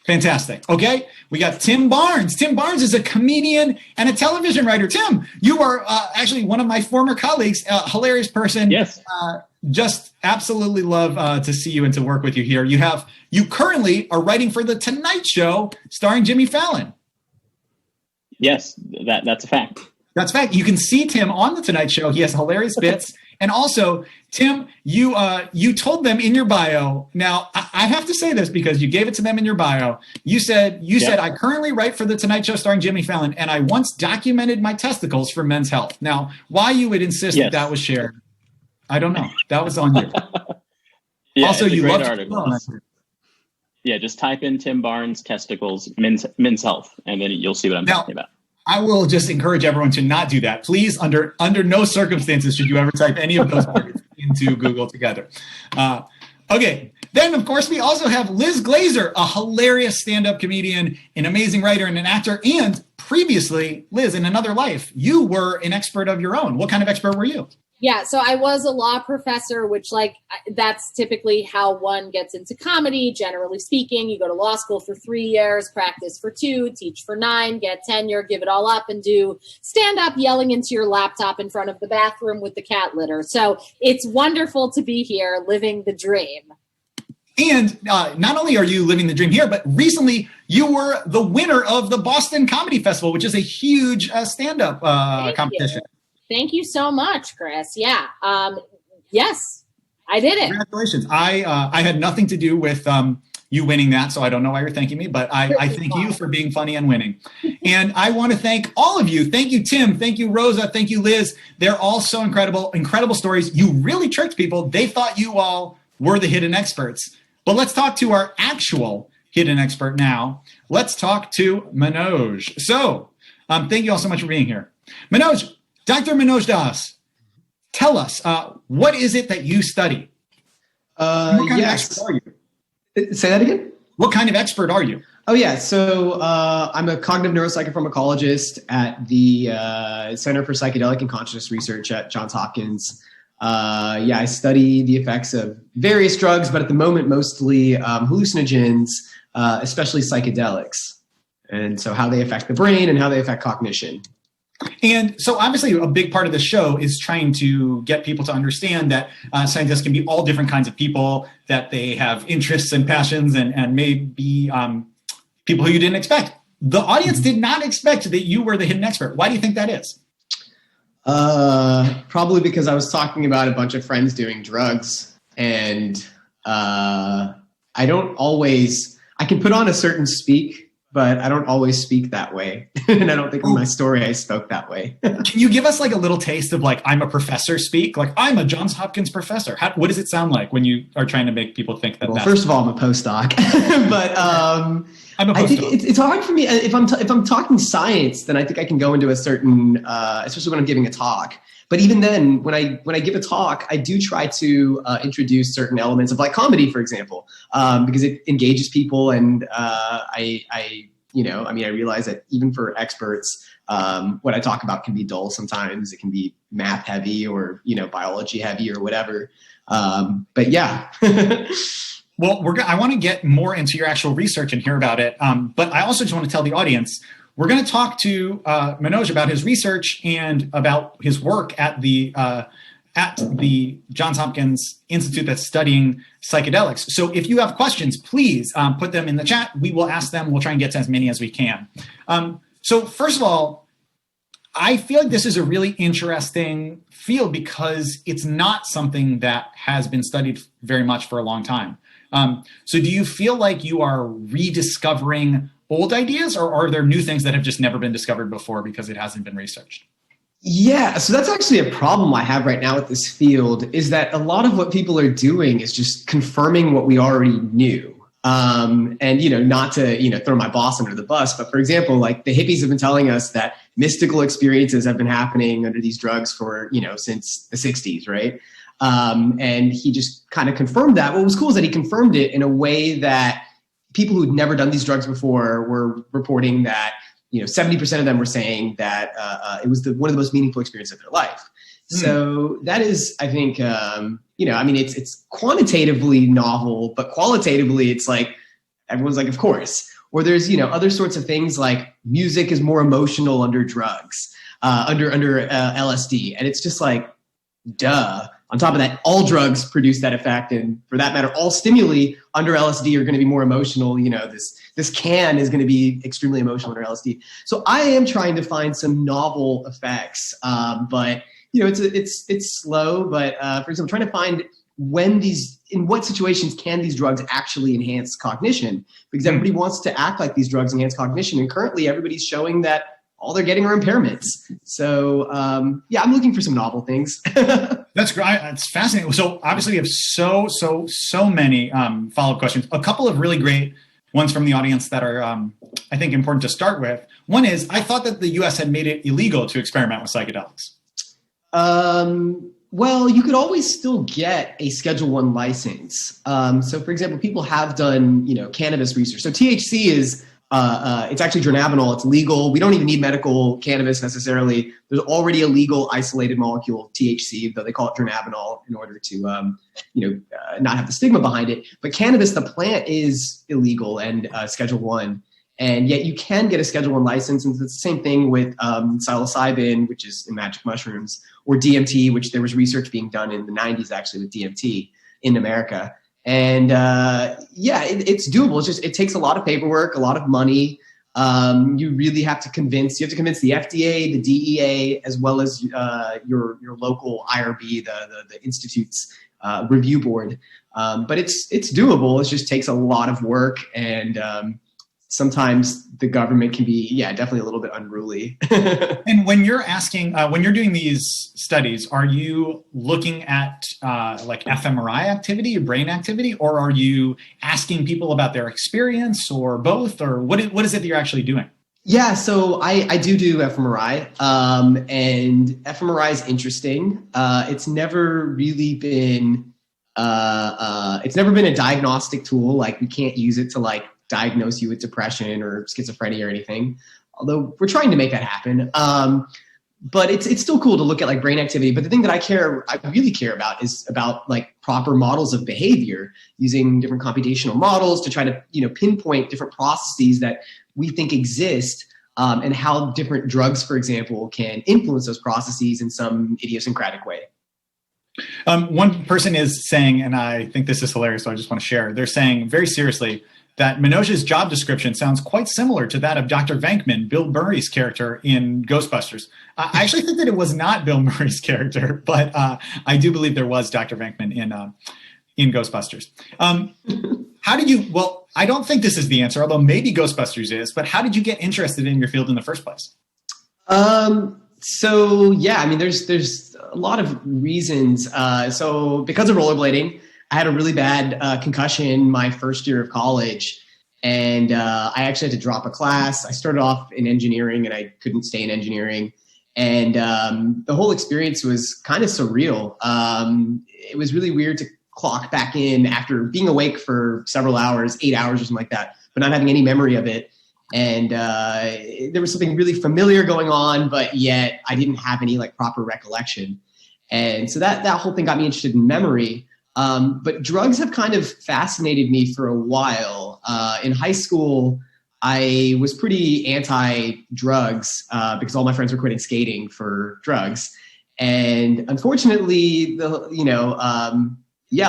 Fantastic. Okay. We got Tim Barnes. Tim Barnes is a comedian and a television writer. Tim, you are actually one of my former colleagues, a hilarious person. Yes. Just absolutely love to see you and to work with you here. You currently are writing for The Tonight Show starring Jimmy Fallon. Yes, that's a fact. That's a fact. You can see Tim on the Tonight Show. He has hilarious bits. And also, Tim, you told them in your bio. Now, I have to say this because you gave it to them in your bio. You said, I currently write for the Tonight Show starring Jimmy Fallon, and I once documented my testicles for Men's Health. Now, why you would insist that was shared, I don't know. That was on you. Also, it's a you great love article. Yeah, just type in Tim Barnes testicles Men's Health, and then you'll see what I'm talking about. I will just encourage everyone to not do that. Please, under no circumstances should you ever type any of those words into Google together. Okay. Then, of course, we also have Liz Glazer, a hilarious stand-up comedian, an amazing writer, and an actor. And previously, Liz, in another life, you were an expert of your own. What kind of expert were you? Yeah, so I was a law professor, which that's typically how one gets into comedy, generally speaking. You go to law school for 3 years, practice for 2, teach for 9, get tenure, give it all up, and do stand-up yelling into your laptop in front of the bathroom with the cat litter. So it's wonderful to be here living the dream. And not only are you living the dream here, but recently you were the winner of the Boston Comedy Festival, which is a huge stand-up competition. Thank you so much, Chris. Yeah. Yes, I did it. Congratulations. I had nothing to do with you winning that, so I don't know why you're thanking me, but I thank you for being funny and winning. And I want to thank all of you. Thank you, Tim. Thank you, Rosa. Thank you, Liz. They're all so incredible stories. You really tricked people. They thought you all were the hidden experts. But let's talk to our actual hidden expert now. Let's talk to Manoj. So thank you all so much for being here. Manoj, Dr. Manoj Das, tell us, what is it that you study? What kind of expert are you? Say that again? What kind of expert are you? Oh, yeah. So I'm a cognitive neuropsychopharmacologist at the Center for Psychedelic and Consciousness Research at Johns Hopkins. I study the effects of various drugs, but at the moment, mostly hallucinogens, especially psychedelics. And so how they affect the brain and how they affect cognition. And so obviously a big part of the show is trying to get people to understand that scientists can be all different kinds of people, that they have interests and passions and may be people who you didn't expect. The audience did not expect that you were the hidden expert. Why do you think that is? Probably because I was talking about a bunch of friends doing drugs, and I can put on a certain speak, but I don't always speak that way. And I don't think in my story I spoke that way. Can you give us like a little taste of like, I'm a professor speak? Like, I'm a Johns Hopkins professor. What does it sound like when you are trying to make people think that? Well, first of all, I'm a postdoc. But I'm a postdoc. I think it's hard for me. If I'm talking science, then I think I can go into a certain, especially when I'm giving a talk. But even then, when I give a talk, I do try to introduce certain elements of like comedy, for example, because it engages people. And I realize that even for experts, what I talk about can be dull sometimes. It can be math heavy or, biology heavy or whatever. But yeah. Well, I want to get more into your actual research and hear about it. But I also just want to tell the audience, we're going to talk to Manoj about his research and about his work at the Johns Hopkins Institute that's studying psychedelics. So if you have questions, please put them in the chat. We will ask them. We'll try and get to as many as we can. So first of all, I feel like this is a really interesting field because it's not something that has been studied very much for a long time. So do you feel like you are rediscovering old ideas, or are there new things that have just never been discovered before because it hasn't been researched? Yeah, so that's actually a problem I have right now with this field, is that a lot of what people are doing is just confirming what we already knew. And, not to, throw my boss under the bus, but for example, like the hippies have been telling us that mystical experiences have been happening under these drugs for, since the 60s, right? And he just kind of confirmed that. What was cool is that he confirmed it in a way that people who'd never done these drugs before were reporting that, 70% of them were saying that it was one of the most meaningful experiences of their life. So that is, I think, it's quantitatively novel, but qualitatively it's like, everyone's like, of course. Or there's, other sorts of things like music is more emotional under drugs, under LSD. And it's just like, duh. On top of that, all drugs produce that effect, and for that matter, all stimuli under LSD are going to be more emotional. You know, this can is going to be extremely emotional under LSD. So I am trying to find some novel effects, but you know, it's slow. But for example, trying to find in what situations can these drugs actually enhance cognition? Because everybody wants to act like these drugs enhance cognition, and currently everybody's showing that all they're getting are impairments. So yeah, I'm looking for some novel things. That's great. It's fascinating. So obviously we have so many follow-up questions. A couple of really great ones from the audience that are, I think, important to start with. One is, I thought that the US had made it illegal to experiment with psychedelics. Well, you could always still get a Schedule I license. So for example, people have done, you know, cannabis research. So THC is, it's actually dronabinol. It's legal. We don't even need medical cannabis necessarily. There's already a legal isolated molecule, THC, though they call it dronabinol in order to, not have the stigma behind it. But cannabis, the plant, is illegal and Schedule I. And yet you can get a Schedule I license. And it's the same thing with psilocybin, which is in magic mushrooms, or DMT, which there was research being done in the 90s actually with DMT in America. And yeah, it's doable. It's just, it takes a lot of paperwork, a lot of money. You really have to convince the FDA, the DEA, as well as your local IRB, the Institute's review board. But it's doable. It just takes a lot of work, and sometimes the government can be, definitely a little bit unruly. And when you're asking, when you're doing these studies, are you looking at like fMRI activity, brain activity, or are you asking people about their experience, or both, or what is it that you're actually doing? Yeah, so I do fMRI, and fMRI is interesting. It's never really been, it's never been a diagnostic tool. Like, we can't use it to like diagnose you with depression or schizophrenia or anything, although we're trying to make that happen. But it's still cool to look at like brain activity. But the thing that I really care about is about like proper models of behavior, using different computational models to try to, pinpoint different processes that we think exist, and how different drugs, for example, can influence those processes in some idiosyncratic way. One person is saying, and I think this is hilarious, so I just want to share, they're saying very seriously that Manoj's job description sounds quite similar to that of Dr. Venkman, Bill Murray's character in Ghostbusters. I actually think that it was not Bill Murray's character, but I do believe there was Dr. Venkman in Ghostbusters. How did you, well, I don't think this is the answer, although maybe Ghostbusters is, but how did you get interested in your field in the first place? So yeah, I mean, there's a lot of reasons. So because of rollerblading, I had a really bad concussion my first year of college, and I actually had to drop a class. I started off in engineering, and I couldn't stay in engineering. And the whole experience was kind of surreal. It was really weird to clock back in after being awake for several hours, 8 hours or something like that, but not having any memory of it. And there was something really familiar going on, but yet I didn't have any like proper recollection. And so that whole thing got me interested in memory. But drugs have kind of fascinated me for a while. In high school, I was pretty anti-drugs because all my friends were quitting skating for drugs. And unfortunately, a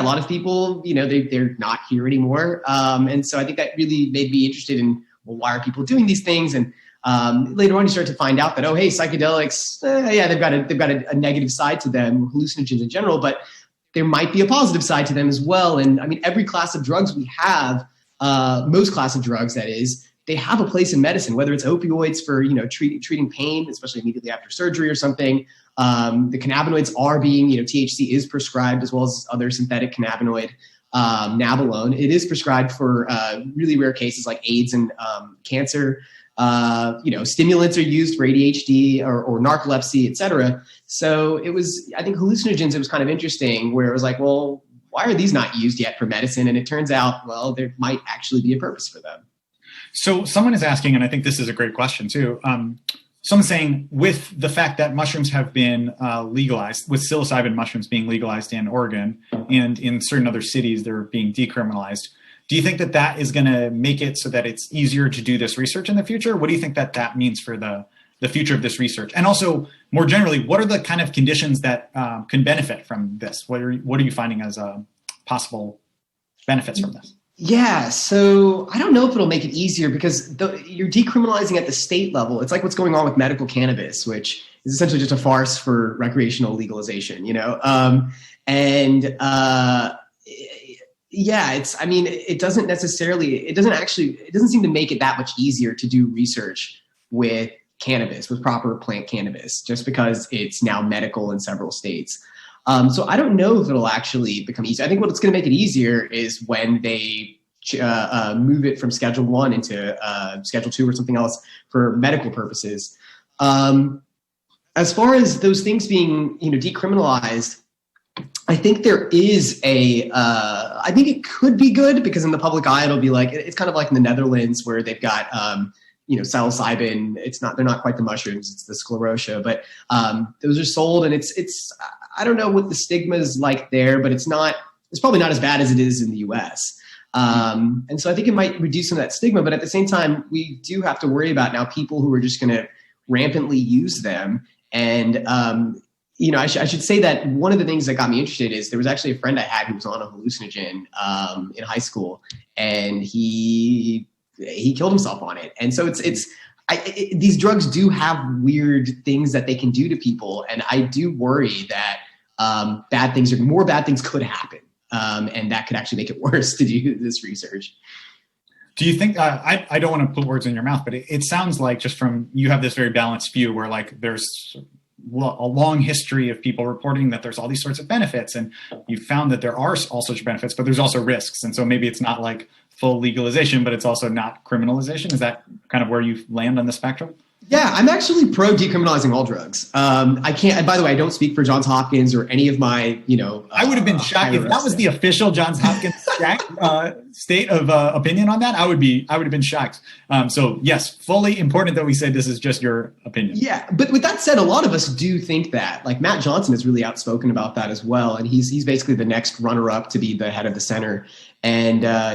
lot of people, they're not here anymore. And so I think that really made me interested in, well, why are people doing these things? And later on, you start to find out that, oh, hey, psychedelics, they've got a negative side to them, hallucinogens in general, but there might be a positive side to them as well. And I mean, every class of drugs we have, most class of drugs, that is, they have a place in medicine, whether it's opioids for, treating pain, especially immediately after surgery or something. The cannabinoids are being, THC is prescribed, as well as other synthetic cannabinoid, Nabalone. It is prescribed for really rare cases like AIDS and cancer. Stimulants are used for ADHD or narcolepsy, et cetera. So I think hallucinogens, it was kind of interesting, where it was like, well, why are these not used yet for medicine? And it turns out, well, there might actually be a purpose for them. So someone is asking, and I think this is a great question too. Someone's saying, with the fact that mushrooms have been legalized, with psilocybin mushrooms being legalized in Oregon and in certain other cities, they're being decriminalized. Do you think that is going to make it so that it's easier to do this research in the future? What do you think that means for the the future of this research? And also, more generally, what are the kind of conditions that can benefit from this? What are you finding as possible benefits from this? Yeah, so I don't know if it'll make it easier because you're decriminalizing at the state level. It's like what's going on with medical cannabis, which is essentially just a farce for recreational legalization, you know? Yeah, it doesn't seem to make it that much easier to do research with cannabis, with proper plant cannabis, just because it's now medical in several states. So I don't know if it'll actually become easier. I think what's going to make it easier is when they move it from Schedule 1 into Schedule 2 or something else for medical purposes. As far as those things being, decriminalized, I think there is I think it could be good because in the public eye, it'll be like, it's kind of like in the Netherlands where they've got, psilocybin. They're not quite the mushrooms, it's the sclerotia, but those are sold and it's I don't know what the stigma is like there, but it's probably not as bad as it is in the US. And so I think it might reduce some of that stigma, but at the same time, we do have to worry about now people who are just going to rampantly use them. And, I should say that one of the things that got me interested is there was actually a friend I had who was on a hallucinogen in high school, and he killed himself on it. And so these drugs do have weird things that they can do to people, and I do worry that more bad things could happen, and that could actually make it worse to do this research. Do you think, I don't want to put words in your mouth, but it sounds like just from, you have this very balanced view where like there's a long history of people reporting that there's all these sorts of benefits, and you found that there are all such benefits, but there's also risks. And so maybe it's not like full legalization, but it's also not criminalization. Is that kind of where you land on the spectrum? Yeah, I'm actually pro decriminalizing all drugs. I can't, and by the way, I don't speak for Johns Hopkins or any of my, I would have been shocked if that was the official Johns Hopkins state of opinion on that. I would have been shocked. So yes, fully important that we say this is just your opinion. Yeah, but with that said, a lot of us do think that. Like Matt Johnson is really outspoken about that as well, and he's basically the next runner-up to be the head of the center. And I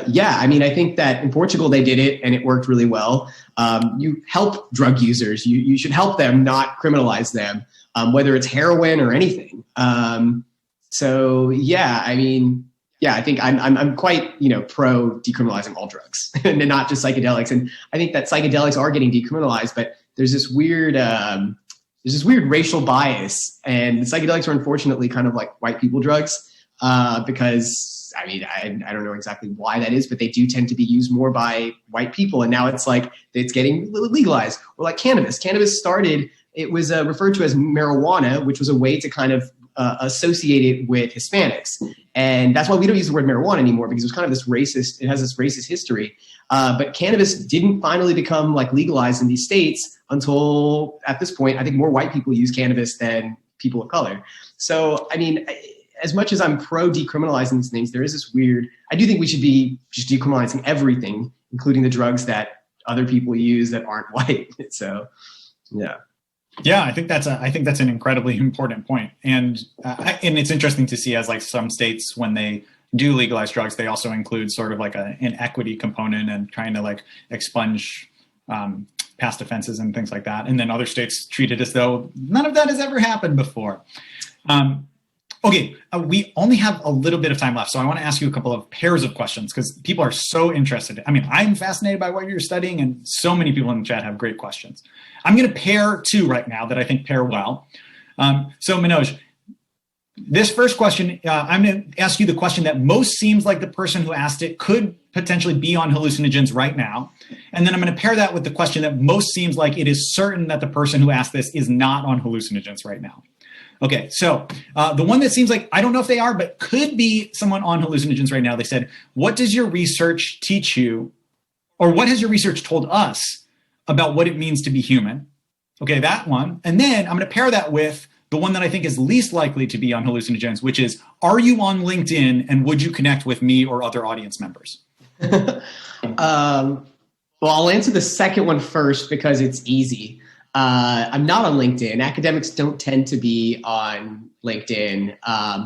think that in Portugal they did it and it worked really well. You help drug users. You should help them, not criminalize them, whether it's heroin or anything. I think I'm quite pro decriminalizing all drugs and not just psychedelics. And I think that psychedelics are getting decriminalized, but there's this weird racial bias, and the psychedelics are unfortunately kind of like white people drugs because. I don't know exactly why that is, but they do tend to be used more by white people. And now it's like it's getting legalized. Or like cannabis. Cannabis started, it was referred to as marijuana, which was a way to kind of associate it with Hispanics. And that's why we don't use the word marijuana anymore, because it was kind of it has this racist history. But cannabis didn't finally become like legalized in these states until at this point, I think more white people use cannabis than people of color. So, as much as I'm pro decriminalizing these things, there is this I do think we should be just decriminalizing everything, including the drugs that other people use that aren't white. So, yeah. Yeah, I think that's an incredibly important point. And it's interesting to see as like some states, when they do legalize drugs, they also include sort of like an equity component and trying to like expunge past offenses and things like that. And then other states treat it as though none of that has ever happened before. Okay, we only have a little bit of time left, so I want to ask you a couple of pairs of questions because people are so interested. I'm fascinated by what you're studying, and so many people in the chat have great questions. I'm going to pair two right now that I think pair well. So Manoj, this first question, I'm going to ask you the question that most seems like the person who asked it could potentially be on hallucinogens right now. And then I'm going to pair that with the question that most seems like it is certain that the person who asked this is not on hallucinogens right now. Okay, so the one that seems like, I don't know if they are, but could be someone on hallucinogens right now. They said, what does your research teach you, or what has your research told us about what it means to be human? Okay, that one. And then I'm going to pair that with the one that I think is least likely to be on hallucinogens, which is, are you on LinkedIn and would you connect with me or other audience members? Well, I'll answer the second one first because it's easy. I'm not on LinkedIn. Academics don't tend to be on LinkedIn,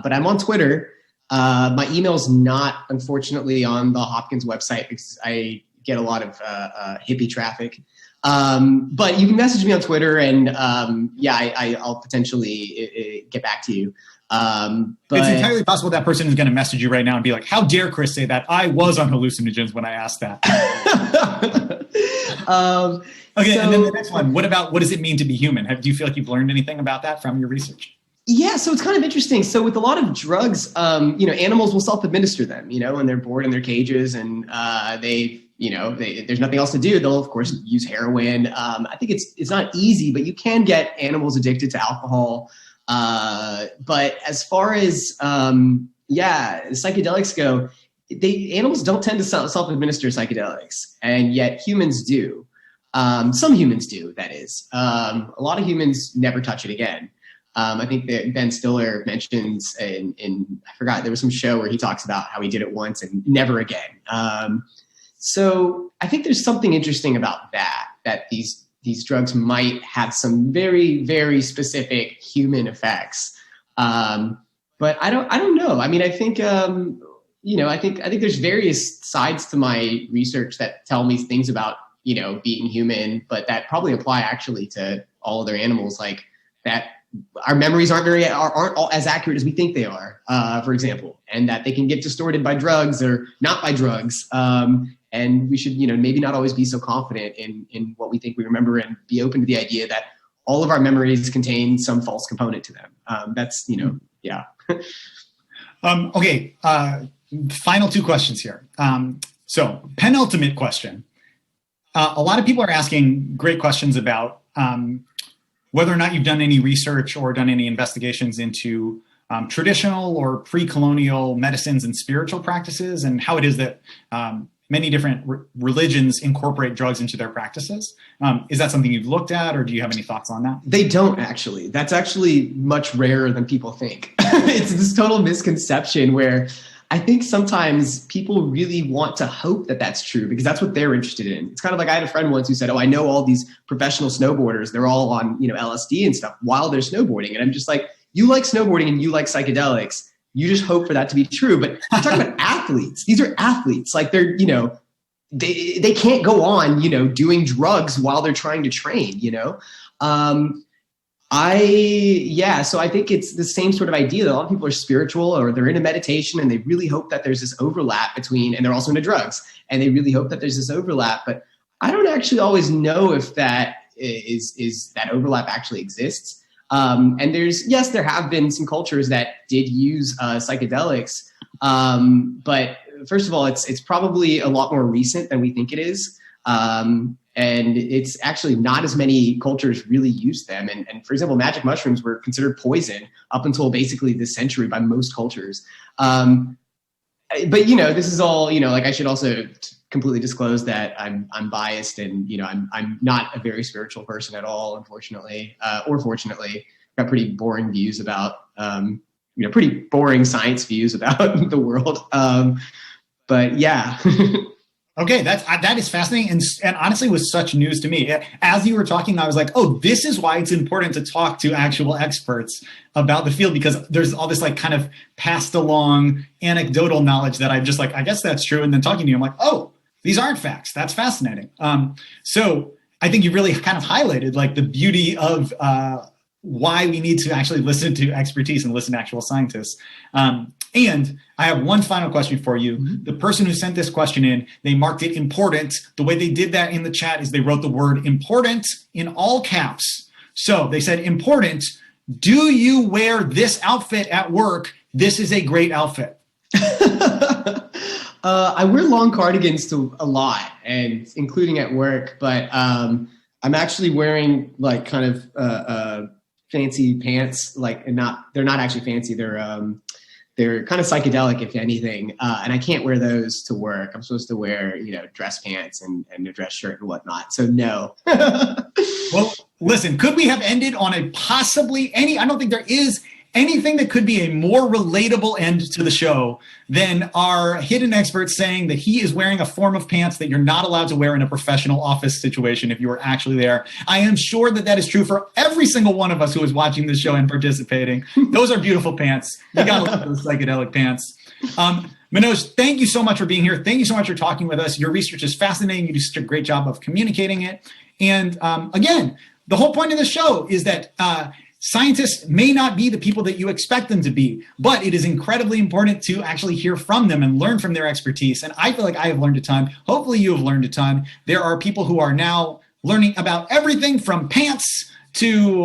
but I'm on Twitter. My email's not, unfortunately, on the Hopkins website because get a lot of hippie traffic. But you can message me on Twitter, and I'll potentially get back to you. But it's entirely possible that person is going to message you right now and be like, "How dare Chris say that? I was on hallucinogens when I asked that." Okay, and then the next one. What does it mean to be human? Do you feel like you've learned anything about that from your research? Yeah, so it's kind of interesting. So with a lot of drugs, animals will self-administer them, when they're bored in their cages and there's nothing else to do. They'll of course use heroin. I think it's not easy, but you can get animals addicted to alcohol. But as far as psychedelics go, animals don't tend to self-administer psychedelics, and yet humans do. Some humans do, that is. A lot of humans never touch it again. I think that Ben Stiller mentions in I forgot, there was some show where he talks about how he did it once and never again. So I think there's something interesting about that these drugs might have some very, very specific human effects. But I don't know. I mean, I think, I think there's various sides to my research that tell me things about, being human, but that probably apply actually to all other animals, like that our memories aren't all as accurate as we think they are, for example, and that they can get distorted by drugs or not by drugs. And we should, maybe not always be so confident in what we think we remember, and be open to the idea that all of our memories contain some false component to them. Yeah. Okay. Final two questions here. So penultimate question. A lot of people are asking great questions about whether or not you've done any research or done any investigations into traditional or pre-colonial medicines and spiritual practices, and how it is that many different religions incorporate drugs into their practices. Is that something you've looked at, or do you have any thoughts on that? They don't, actually. That's actually much rarer than people think. It's this total misconception where I think sometimes people really want to hope that that's true because that's what they're interested in. It's kind of like I had a friend once who said, I know all these professional snowboarders. They're all on, LSD and stuff while they're snowboarding. And I'm just like, you like snowboarding and you like psychedelics. You just hope for that to be true. But I'm talking about athletes. These are athletes. Like they're, they can't go on, doing drugs while they're trying to train, So I think it's the same sort of idea that a lot of people are spiritual or they're into meditation and they really hope that there's this overlap between, and they're also into drugs and they really hope that there's this overlap. But I don't actually always know if that is that overlap actually exists. And there have been some cultures that did use psychedelics. But first of all, it's probably a lot more recent than we think it is. And it's actually not as many cultures really used them. And for example, magic mushrooms were considered poison up until basically this century by most cultures. But this is all, like I should also completely disclose that I'm biased and, I'm not a very spiritual person at all, unfortunately, or fortunately. I've got pretty boring views about, pretty boring science views about the world. But yeah. Okay, that is fascinating and honestly was such news to me. As you were talking, I was like, oh, this is why it's important to talk to actual experts about the field, because there's all this like kind of passed along anecdotal knowledge that I'm just like, I guess that's true. And then talking to you, I'm like, oh, these aren't facts. That's fascinating. So I think you really kind of highlighted like the beauty of why we need to actually listen to expertise and listen to actual scientists. And I have one final question for you. Mm-hmm. The person who sent this question in, they marked it important. The way they did that in the chat is they wrote the word important in all caps. So they said, important, do you wear this outfit at work? This is a great outfit. I wear long cardigans a lot, and including at work, but I'm actually wearing like kind of fancy pants, they're not actually fancy. They're kind of psychedelic, if anything, and I can't wear those to work. I'm supposed to wear, dress pants and a dress shirt and whatnot. So no. Well, listen, could we have ended on a I don't think there is anything that could be a more relatable end to the show than our hidden expert saying that he is wearing a form of pants that you're not allowed to wear in a professional office situation if you were actually there. I am sure that is true for every single one of us who is watching this show and participating. Those are beautiful pants. You gotta love those psychedelic pants. Manoj, thank you so much for being here. Thank you so much for talking with us. Your research is fascinating. You do such a great job of communicating it. And again, the whole point of this show is that scientists may not be the people that you expect them to be, but it is incredibly important to actually hear from them and learn from their expertise. And I feel like I have learned a ton. Hopefully you have learned a ton. There are people who are now learning about everything from pants to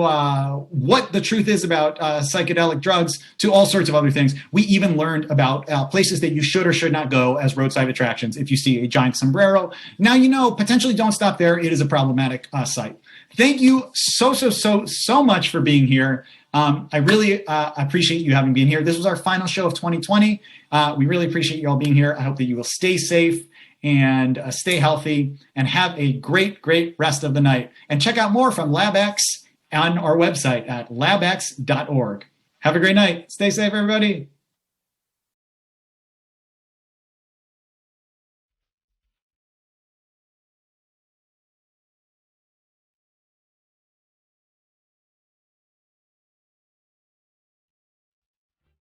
what the truth is about psychedelic drugs, to all sorts of other things. We even learned about places that you should or should not go as roadside attractions. If you see a giant sombrero, now you know, potentially don't stop there. It is a problematic site. Thank you so much for being here. I really appreciate you having been here. This was our final show of 2020. We really appreciate you all being here. I hope that you will stay safe and stay healthy and have a great rest of the night. And check out more from LabX on our website at labx.org. Have a great night. Stay safe, everybody.